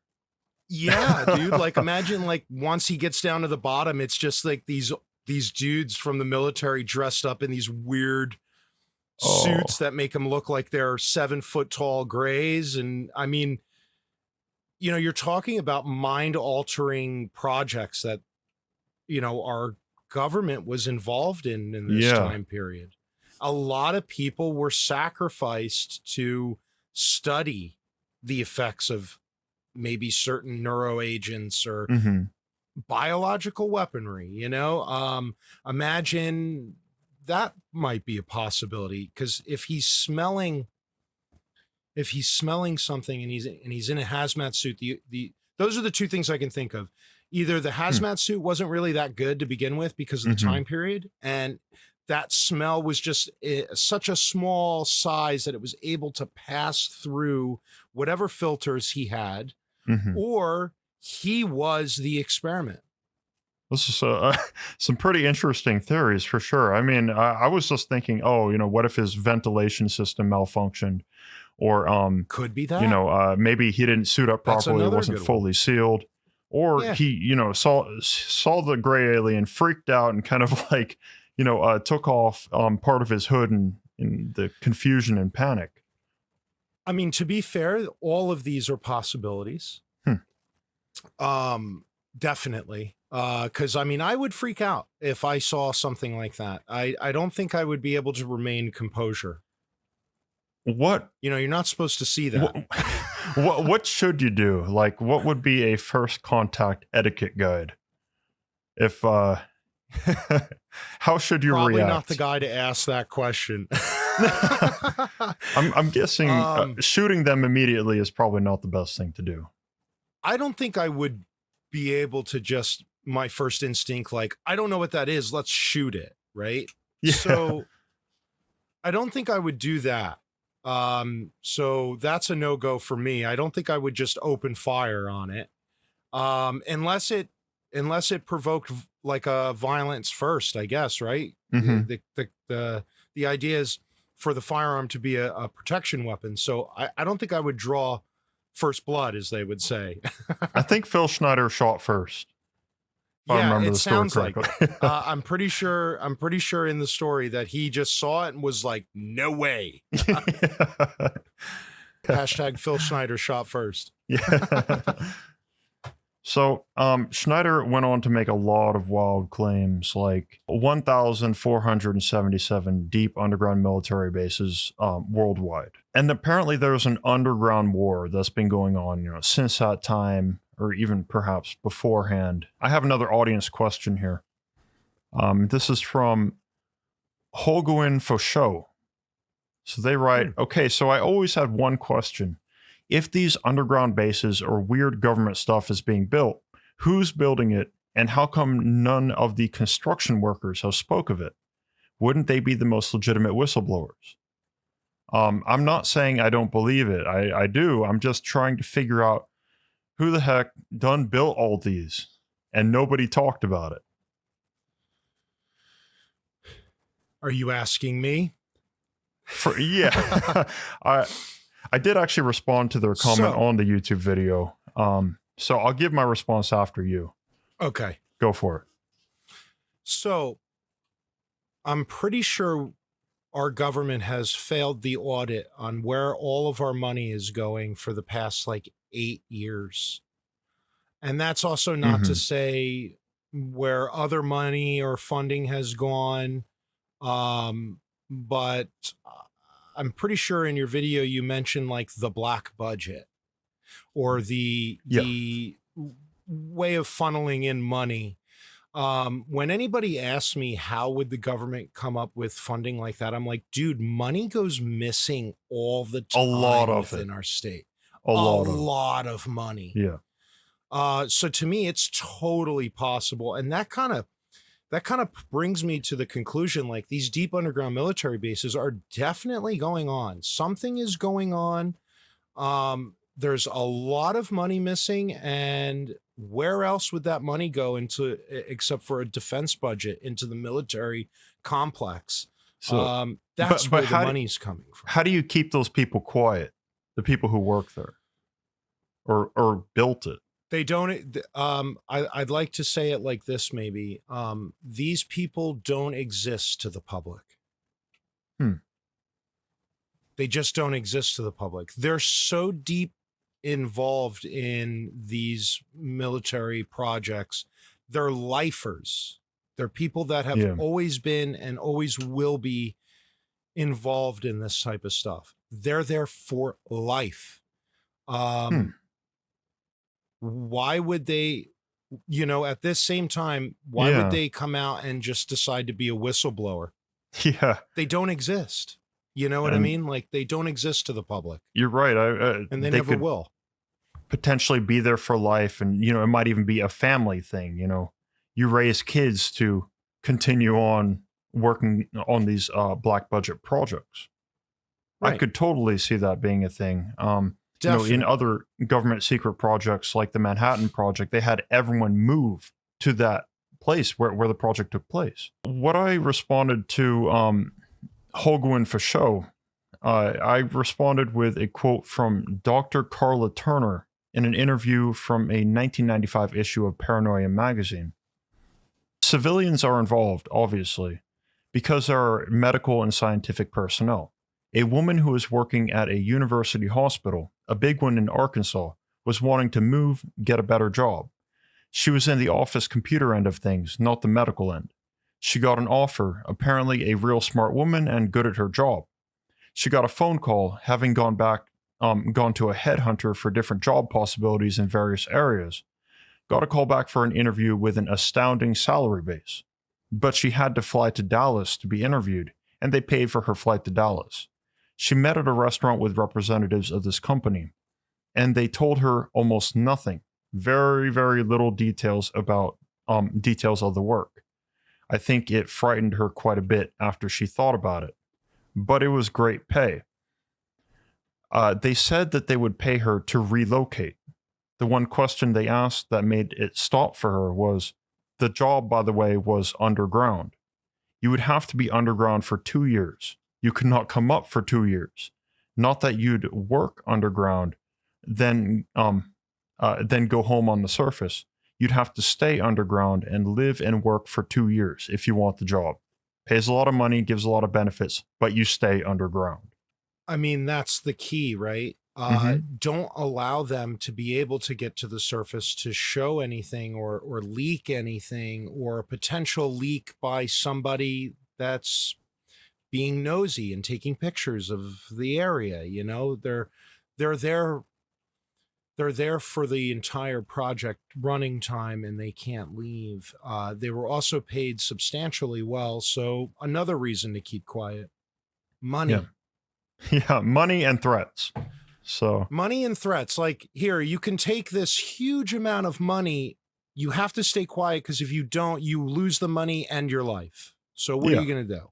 Yeah, dude. Like, imagine, like, once he gets down to the bottom, it's just like these dudes from the military dressed up in these weird suits that make them look like they're 7 foot tall grays. And I mean, you're talking about mind altering projects that, our government was involved in this time period. A lot of people were sacrificed to study the effects of maybe certain neuroagents or biological weaponry, imagine that might be a possibility, because if he's smelling something and he's in a hazmat suit, those are the two things I can think of. Either the hazmat suit wasn't really that good to begin with because of the time period, and that smell was just such a small size that it was able to pass through whatever filters he had, or he was the experiment. This is some pretty interesting theories for sure. I mean, I was just thinking, what if his ventilation system malfunctioned? Or could be that. Maybe he didn't suit up properly, it wasn't fully sealed. Or he, saw the gray alien, freaked out, and kind of like, took off part of his hood in the confusion and panic. I mean, to be fair, all of these are possibilities. Definitely. Because I mean, I would freak out if I saw something like that. I don't think I would be able to remain composure. What? You're not supposed to see that. What should you do? Like, what would be a first contact etiquette guide? If how should you Probably react? not the guy to ask that question. I'm guessing shooting them immediately is probably not the best thing to do. I don't think I would be able to just, my first instinct, like, I don't know what that is, let's shoot it, right? Yeah. So I don't think I would do that. So that's a no-go for me. I don't think I would just open fire on it. Unless it provoked like a violence first, I guess, right? Mhm. The idea is for the firearm to be a protection weapon. So I don't think I would draw first blood, as they would say. I think Phil Schneider shot first. If I Yeah, remember it the story sounds like correctly. it. I'm pretty sure in the story that he just saw it and was like, no way. Hashtag Phil Schneider shot first. Yeah. So, Schneider went on to make a lot of wild claims, like 1,477 deep underground military bases worldwide. And apparently there's an underground war that's been going on, since that time, or even perhaps beforehand. I have another audience question here. This is from Holguin Fauchot. So they write, okay, so I always had one question. If these underground bases or weird government stuff is being built, who's building it, and how come none of the construction workers have spoke of it? Wouldn't they be the most legitimate whistleblowers? I'm not saying I don't believe it. I do. I'm just trying to figure out who the heck done built all these, and nobody talked about it. Are you asking me? Yeah. I did actually respond to their comment on the YouTube video. So I'll give my response after you. Okay. Go for it. So I'm pretty sure our government has failed the audit on where all of our money is going for the past like 8 years. And that's also not to say where other money or funding has gone. But I'm pretty sure in your video you mentioned like the black budget or the way of funneling in money. When anybody asks me how would the government come up with funding like that, I'm like, dude, money goes missing all the time. A lot of within our state. A lot of money. Yeah. So to me, it's totally possible, and that kind of brings me to the conclusion, like, these deep underground military bases are definitely going on. Something is going on. There's a lot of money missing, and where else would that money go into, except for a defense budget, into the military complex? So, that's where the money's coming from. How do you keep those people quiet? The people who work there or built it? They don't, I'd like to say it like this, maybe. These people don't exist to the public. They just don't exist to the public. They're so deep involved in these military projects. They're lifers. They're people that have always been and always will be involved in this type of stuff. They're there for life. Why would they, at this same time, why would they come out and just decide to be a whistleblower? Yeah. They don't exist. You know what I mean? Like, they don't exist to the public. You're right. And they never will. Potentially be there for life. And, it might even be a family thing. You raise kids to continue on working on these black budget projects. Right. I could totally see that being a thing. In other government secret projects like the Manhattan Project, they had everyone move to that place where the project took place. What I responded to Holguin Fauchot, I responded with a quote from Dr. Carla Turner in an interview from a 1995 issue of Paranoia magazine. Civilians are involved, obviously, because there are medical and scientific personnel. A woman who was working at a university hospital, a big one in Arkansas, was wanting to move, get a better job. She was in the office computer end of things, not the medical end. She got an offer, apparently a real smart woman and good at her job. She got a phone call, having gone back gone to a headhunter for different job possibilities in various areas. Got a call back for an interview with an astounding salary base. But she had to fly to Dallas to be interviewed, and they paid for her flight to Dallas. She met at a restaurant with representatives of this company, and they told her almost nothing, very, very little details about details of the work. I think it frightened her quite a bit after she thought about it, but it was great pay. They said that they would pay her to relocate. The one question they asked that made it stop for her was, the job, by the way, was underground. You would have to be underground for 2 years. You could not come up for 2 years. Not that you'd work underground, then go home on the surface. You'd have to stay underground and live and work for 2 years if you want the job. Pays a lot of money, gives a lot of benefits, but you stay underground. I mean, that's the key, right? Don't allow them to be able to get to the surface to show anything or leak anything, or a potential leak by somebody that's being nosy and taking pictures of the area. You know, they're there for the entire project running time, and they can't leave. They were also paid substantially well, so another reason to keep quiet. Money. Yeah. Yeah, money and threats. So Money and threats. Like, here, you can take this huge amount of money. You have to stay quiet, because if you don't, you lose the money and your life. So what are you going to do?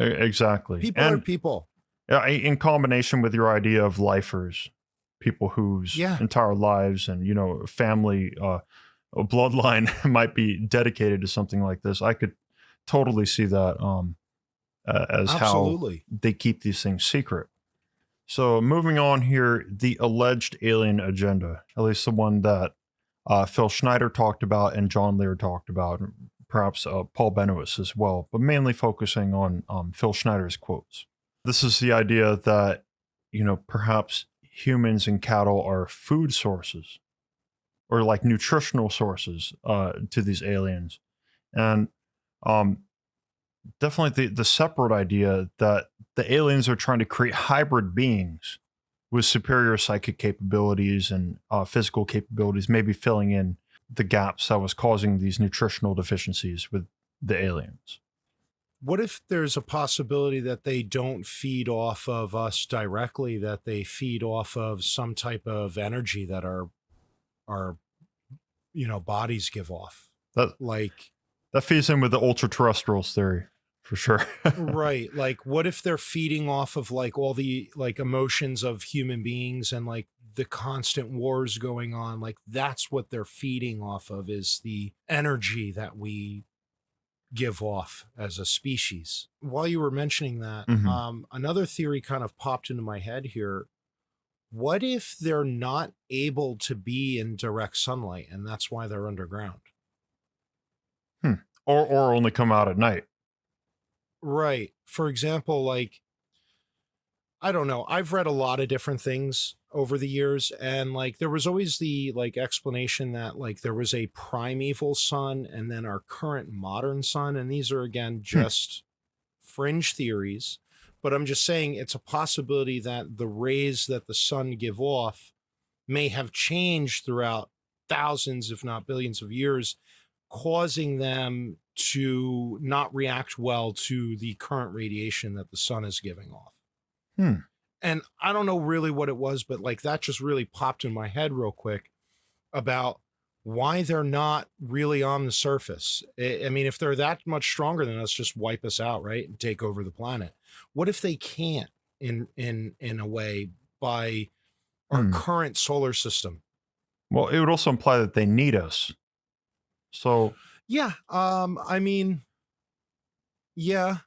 Exactly. People are people. In combination with your idea of lifers, people whose entire lives and, family bloodline might be dedicated to something like this, I could totally see that as Absolutely. how they keep these things secret. So moving on here, the alleged alien agenda, at least the one that Phil Schneider talked about and John Lear talked about, perhaps Paul Benowitz as well, but mainly focusing on Phil Schneider's quotes. This is the idea that, perhaps humans and cattle are food sources, or like nutritional sources to these aliens. And definitely the separate idea that the aliens are trying to create hybrid beings with superior psychic capabilities and physical capabilities, maybe filling in the gaps that was causing these nutritional deficiencies with the aliens. What if there's a possibility that they don't feed off of us directly, that they feed off of some type of energy that our bodies give off? That feeds in with the ultra terrestrials theory, for sure. Right. Like, what if they're feeding off of like all the like emotions of human beings and like the constant wars going on? Like, that's what they're feeding off of, is the energy that we give off as a species. While you were mentioning that, another theory kind of popped into my head here. What if they're not able to be in direct sunlight, and that's why they're underground? Or only come out at night. Right. For example, like, I don't know. I've read a lot of different things over the years, and like there was always the like explanation that like there was a primeval sun and then our current modern sun, and these are again just fringe theories, but I'm just saying it's a possibility that the rays that the sun give off may have changed throughout thousands, if not billions of years, causing them to not react well to the current radiation that the sun is giving off. And I don't know really what it was, but like that just really popped in my head real quick about why they're not really on the surface. I mean, if they're that much stronger than us, just wipe us out, right? And take over the planet. What if they can't in a way by our current solar system? Well, it would also imply that they need us. So yeah, I mean, yeah,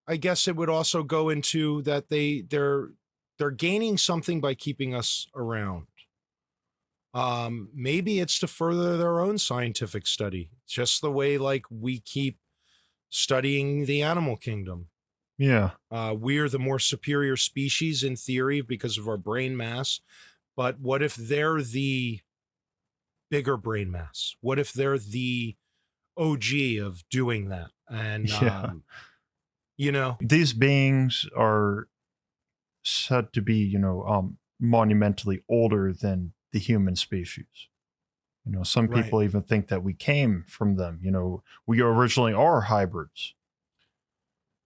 I guess it would also go into that they're gaining something by keeping us around. Maybe it's to further their own scientific study, just the way like we keep studying the animal kingdom. Yeah. We're the more superior species in theory because of our brain mass. But what if they're the bigger brain mass? What if they're the OG of doing that? And, these beings are said to be, monumentally older than the human species. You know, some Right. people even think that we came from them. You know, we originally are hybrids.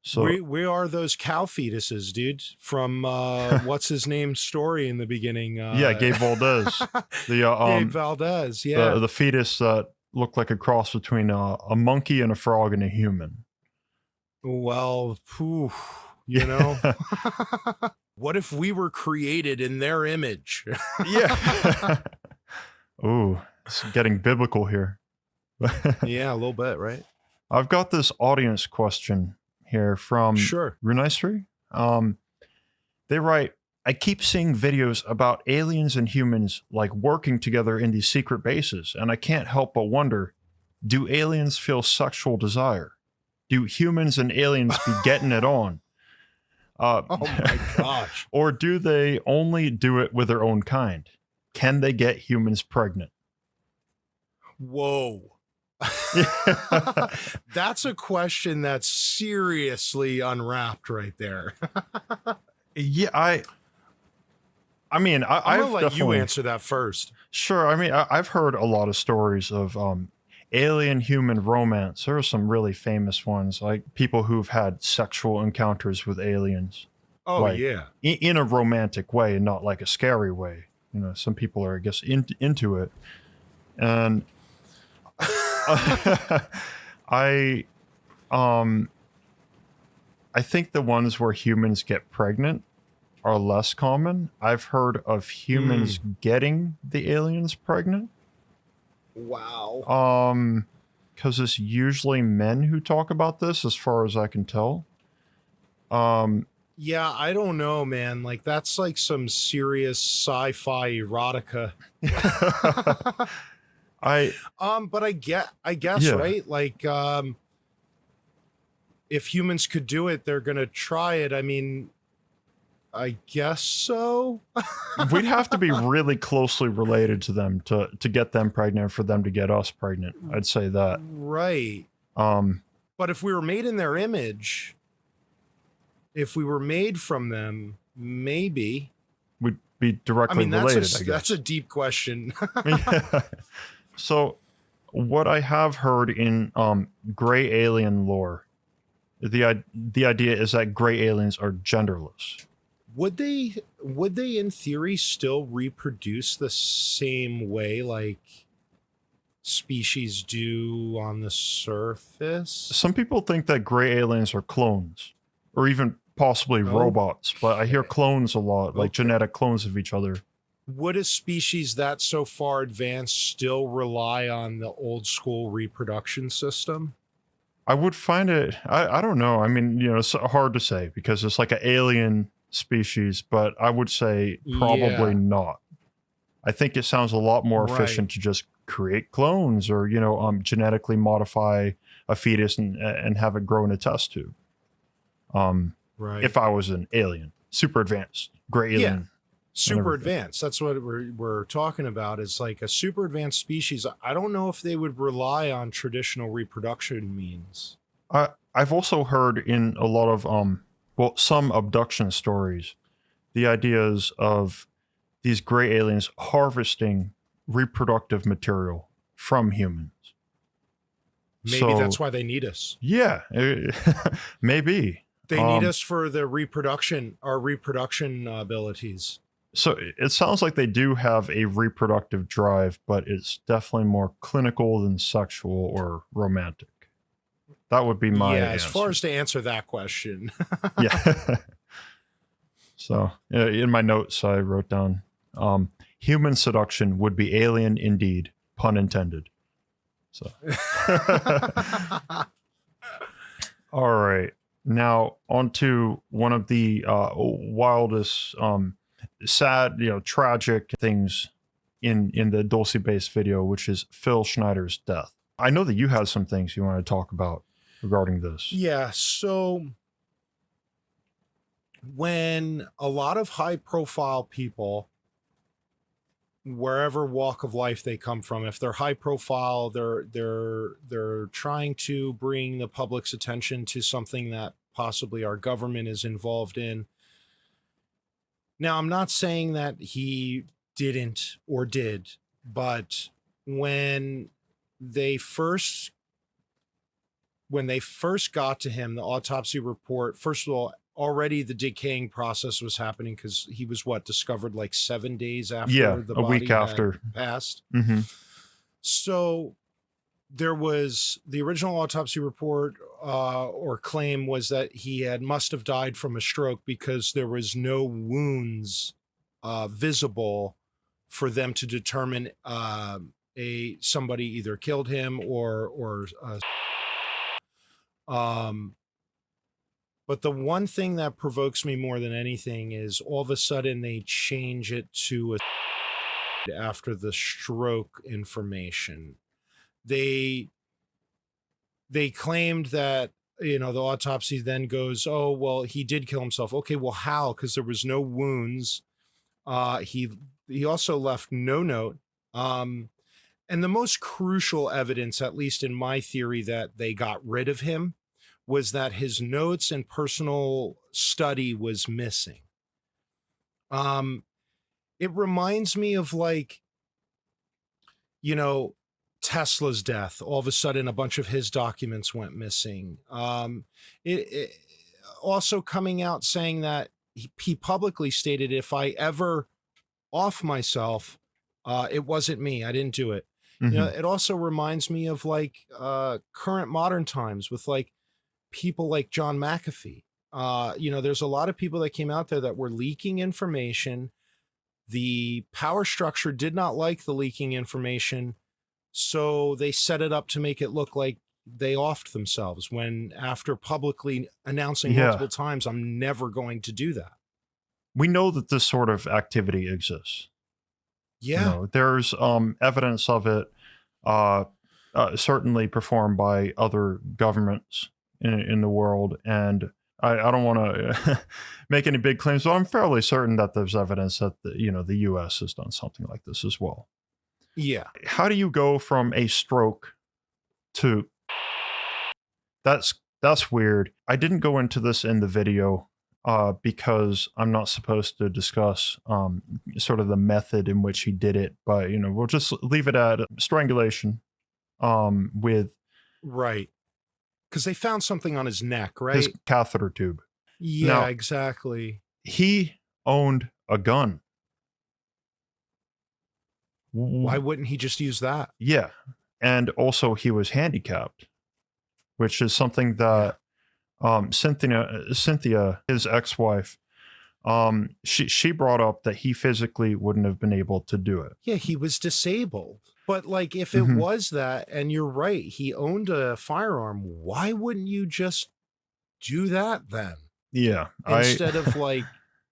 So We are those cow fetuses, dude, from what's his name story in the beginning. yeah, Gabe Valdez, the Gabe Valdez, yeah. the fetus that looked like a cross between a monkey and a frog and a human. Well, phew, you know, Yeah, what if we were created in their image? yeah. Ooh, it's getting biblical here. Yeah, a little bit, right? I've got this audience question here from Sure. Runistry. They write, I keep seeing videos about aliens and humans like working together in these secret bases, and I can't help but wonder, do aliens feel sexual desire? Do humans and aliens be getting it on? Uh, Oh my gosh. or do they only do it with their own kind? Can they get humans pregnant? Whoa. That's a question that's seriously unwrapped right there. Yeah, I mean, I'm I've gonna let you definitely answer that first. sure. I mean, I've heard a lot of stories of alien human romance. There are some really famous ones, like people who've had sexual encounters with aliens, Oh like yeah. in a romantic way, not like a scary way. You know, some people are, I guess, into it, and I, um, I think the ones where humans get pregnant are less common. I've heard of humans getting the aliens pregnant. Wow. Because it's usually men who talk about this, as far as I can tell. Yeah, I don't know, man. Like that's like some serious sci-fi erotica. I But I guess, yeah. right? Like if humans could do it, they're gonna try it. I mean, I guess so. We'd have to be really closely related to them to get them pregnant, for them to get us pregnant. I'd say that. Right. Um, But if we were made in their image, if we were made from them, maybe. we'd be I directly mean, related, I that's a guess. deep question. Yeah. So, what I have heard in gray alien lore, the idea is that gray aliens are genderless. Would they in theory still reproduce the same way like species do on the surface? Some people think that gray aliens are clones, or even possibly robots, but I hear clones a lot, like Okay. genetic clones of each other. Would a species that so far advanced still rely on the old school reproduction system? I would find it, I don't know. I mean, you know, it's hard to say because it's like an alien species, but I would say probably Yeah, not. I think it sounds a lot more right, efficient to just create clones, or, you know, genetically modify a fetus and have it grow in a test tube. right. If I was an alien, super advanced, gray Yeah, alien, and super everything. advanced. That's what we're talking about. Is like a super advanced species. I don't know if they would rely on traditional reproduction means. I've also heard in a lot of well, some abduction stories, the ideas of these gray aliens harvesting reproductive material from humans. Maybe So that's why they need us. yeah, maybe. They need us for the our reproduction abilities. So it sounds like they do have a reproductive drive, but it's definitely more clinical than sexual or romantic. That would be my Yeah, as far answer. as to answer that question. Yeah. So in my notes, I wrote down human seduction would be alien indeed, pun intended. So, all right. Now, on to one of the wildest, sad, you know, tragic things in the Dulce based video, which is Phil Schneider's death. I know that you had some things you want to talk about regarding this. Yeah, so when a lot of high profile people, wherever walk of life they come from, if they're high profile, they're trying to bring the public's attention to something that possibly our government is involved in. Now, I'm not saying that he didn't or did, but when they first when they first got to him, the autopsy report, first of all, already the decaying process was happening because he was discovered like 7 days Yeah, after the a week body had after. passed. Hmm. So there was the original autopsy report or claim was that he must have died from a stroke because there was no wounds visible for them to determine somebody either killed him or um but the one thing that provokes me more than anything is all of a sudden they change it to after the stroke information. They claimed that the autopsy then goes, oh well, he did kill himself. Okay, well how? Because there was no wounds. He also left no note. And the most crucial evidence, at least in my theory, that they got rid of him was that his notes and personal study was missing. It reminds me of Tesla's death. All of a sudden, a bunch of his documents went missing. It also coming out saying that he publicly stated, if I ever off myself, it wasn't me. I didn't do it. Hmm. It also reminds me of current modern times with people like John McAfee. There's a lot of people that came out there that were leaking information. The power structure did not like the leaking information, so they set it up to make it look like they offed themselves when after publicly announcing Yeah. multiple times, I'm never going to do that. We know that this sort of activity exists. Yeah. There's evidence of it, certainly performed by other governments in the world. And I don't want to make any big claims, but I'm fairly certain that there's evidence that the U.S. has done something like this as well. Yeah. How do you go from a stroke to that's weird. I didn't go into this in the video because I'm not supposed to discuss sort of the method in which he did it, but we'll just leave it at strangulation with Right. Because they found something on his neck, right? his catheter tube. Yeah, Now, exactly. he owned a gun. Why wouldn't he just use that? Yeah. And also he was handicapped, which is something that Cynthia, his ex-wife, she brought up that he physically wouldn't have been able to do it. Yeah, he was disabled. But if it was that, and you're right, he owned a firearm, why wouldn't you just do that then? Yeah. Instead of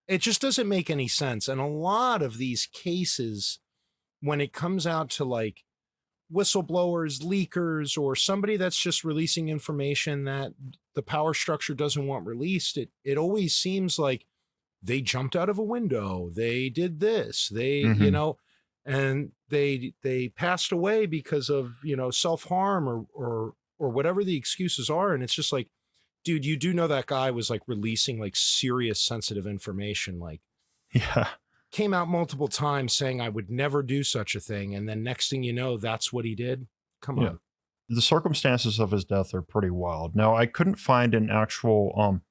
it just doesn't make any sense. And a lot of these cases, when it comes out to whistleblowers, leakers, or somebody that's just releasing information that the power structure doesn't want released, it always seems like they jumped out of a window, they did this, they and they passed away because of self-harm or whatever the excuses are. And it's just dude, you do know that guy was releasing serious sensitive information, yeah. came out multiple times saying I would never do such a thing, and then next thing you know, that's what he did. Come on. The circumstances of his death are pretty wild. Now, I couldn't find an actual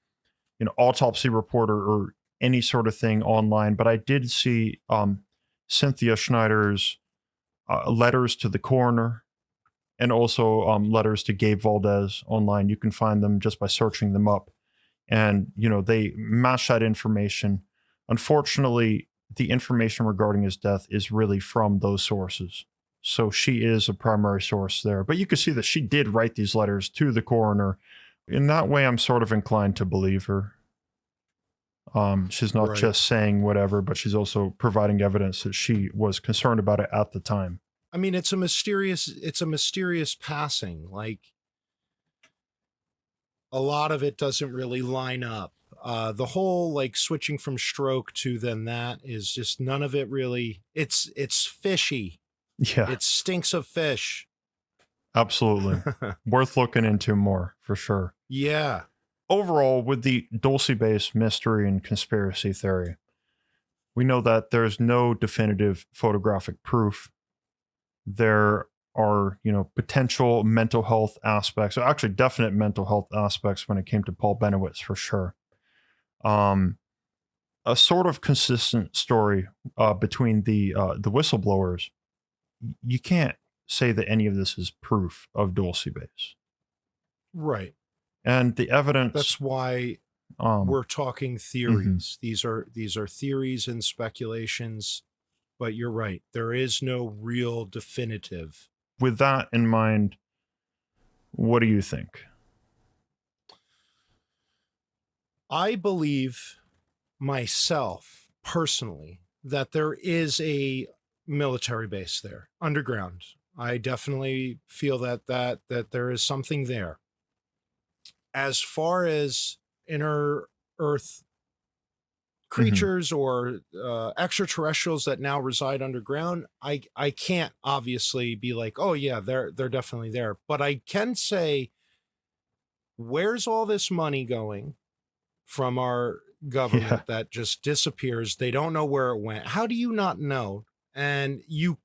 autopsy report or any sort of thing online, but I did see Cynthia Schneider's letters to the coroner and also letters to Gabe Valdez online. You can find them just by searching them up. And, they match that information. Unfortunately, the information regarding his death is really from those sources. So she is a primary source there. But you can see that she did write these letters to the coroner. In that way, I'm sort of inclined to believe her. She's not just saying whatever, but she's also providing evidence that she was concerned about it at the time. I mean, it's a mysterious passing. A lot of it doesn't really line up. The whole switching from stroke to then that is just none of it really. It's fishy. Yeah. It stinks of fish. Absolutely. Worth looking into more for sure. Yeah. Overall, with the Dulce-based mystery and conspiracy theory, We know that there's no definitive photographic proof. There are, potential mental health aspects, or actually definite mental health aspects when it came to Paul Benowitz for sure. A sort of consistent story between the whistleblowers. You can't say that any of this is proof of Dulce base. Right. And the evidence. That's why we're talking theories. These are theories and speculations, but you're right. There is no real definitive. With that in mind, what do you think? I believe myself personally that there is a military base there underground. I definitely feel that there is something there. As far as inner earth creatures or extraterrestrials that now reside underground, I can't obviously be like, oh yeah, they're definitely there. But I can say, where's all this money going from our government that just disappears? They don't know where it went. How do you not know? And you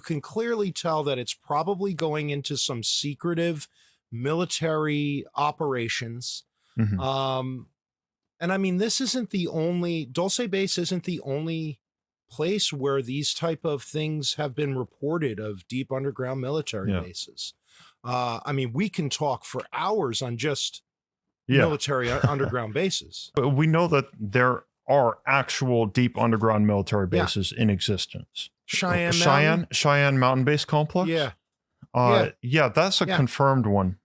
can clearly tell that it's probably going into some secretive military operations. And I mean, this isn't the only, Dulce base isn't the only place where these type of things have been reported of deep underground military bases. I mean, we can talk for hours on just military underground bases. But we know that there are actual deep underground military bases in existence. Cheyenne Mountain Base Complex? Yeah, that's a confirmed one.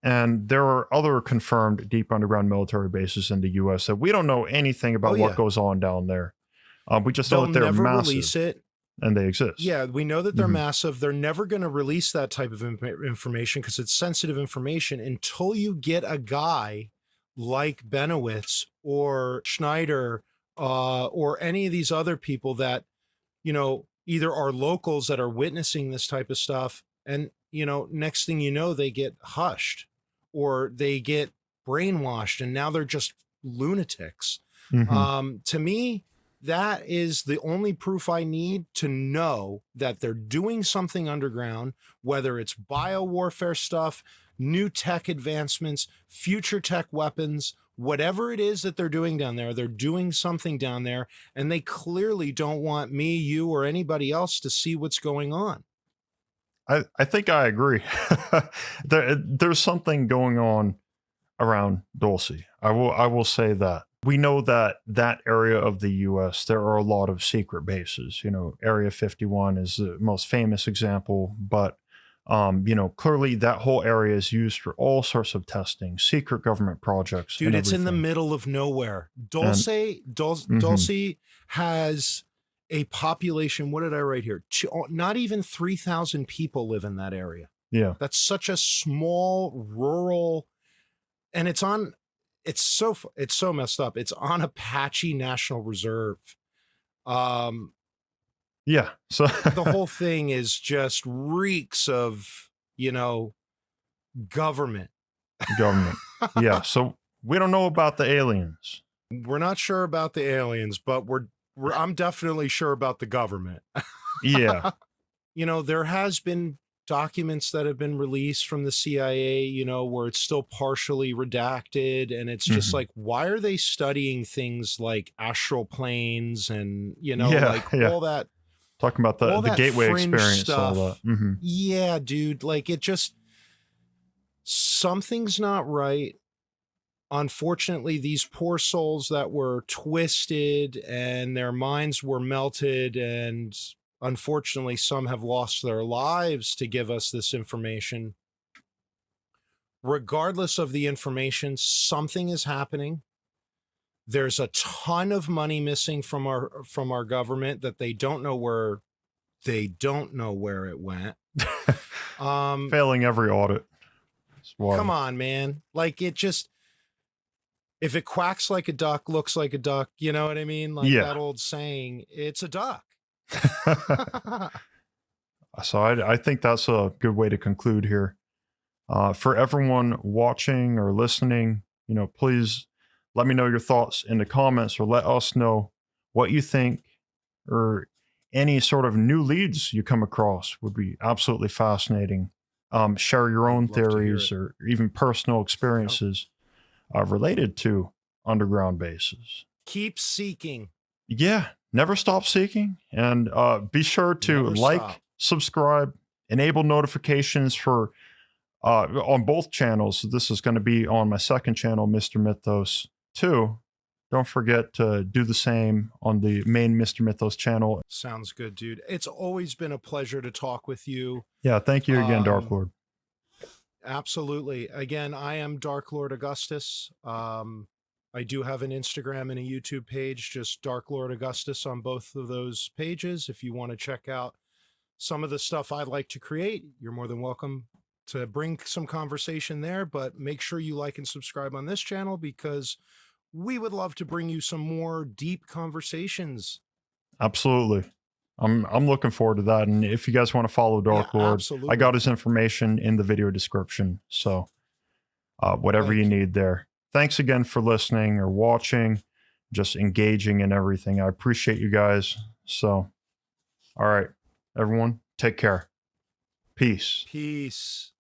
And there are other confirmed deep underground military bases in the U.S. that we don't know anything about what goes on down there. We just know that they're massive. Release it. And they exist. Yeah, we know that they're massive. They're never going to release that type of information because it's sensitive information until you get a guy like Benowitz or Schneider or any of these other people that, either are locals that are witnessing this type of stuff. And, next thing you know, they get hushed or they get brainwashed and now they're just lunatics. To me, that is the only proof I need to know that they're doing something underground, whether it's biowarfare stuff, new tech advancements, future tech weapons, whatever it is that they're doing down there, they're doing something down there, and they clearly don't want me, you, or anybody else to see what's going on. I think I agree. There's something going on around Dulce. I will say that. We know that area of the U.S., there are a lot of secret bases. Area 51 is the most famous example, but clearly that whole area is used for all sorts of testing, secret government projects. Dude, it's in the middle of nowhere. Dulce has a population. What did I write here? Not even 3,000 people live in that area. Yeah. That's such a small rural, and it's so messed up. It's on Apache National Reserve. Yeah. So the whole thing is just reeks of, government. Yeah. So we don't know about the aliens. We're not sure about the aliens, but I'm definitely sure about the government. Yeah. There has been documents that have been released from the CIA, where it's still partially redacted. And it's just like, why are they studying things like astral planes and, all that? Talking about the gateway experience stuff. All that. Yeah, dude. Like something's not right. Unfortunately, these poor souls that were twisted and their minds were melted, and unfortunately, some have lost their lives to give us this information. Regardless of the information, something is happening. There's a ton of money missing from our government that they don't know where it went. Failing every audit. Come on, man. Like if it quacks like a duck, looks like a duck, you know what I mean? Like that old saying, it's a duck. So I think that's a good way to conclude here. For everyone watching or listening, please let me know your thoughts in the comments, or let us know what you think or any sort of new leads you come across would be absolutely fascinating. Share your I own would love to hear theories it. or even personal Yep. experiences related to underground bases. Keep seeking. Yeah, never stop seeking. And be sure to Never stop. like, subscribe, enable notifications for on both channels. This is going to be on my second channel, Mr. Mythos 2. Don't forget to do the same on the main Mr. Mythos channel. Sounds good, dude. It's always been a pleasure to talk with you. Yeah, thank you again, Dark Lord. Absolutely. Again, I am Dark Lord Augustus. I do have an Instagram and a YouTube page, just Dark Lord Augustus on both of those pages. If you want to check out some of the stuff I like to create, you're more than welcome to bring some conversation there. But make sure you like and subscribe on this channel, because we would love to bring you some more deep conversations. Absolutely. I'm looking forward to that. And if you guys want to follow Yeah, Dark Lord, absolutely. I got his information in the video description. So whatever Thank you you. need there. Thanks again for listening or watching, just engaging in everything. I appreciate you guys. So, all right, everyone, take care. Peace. Peace.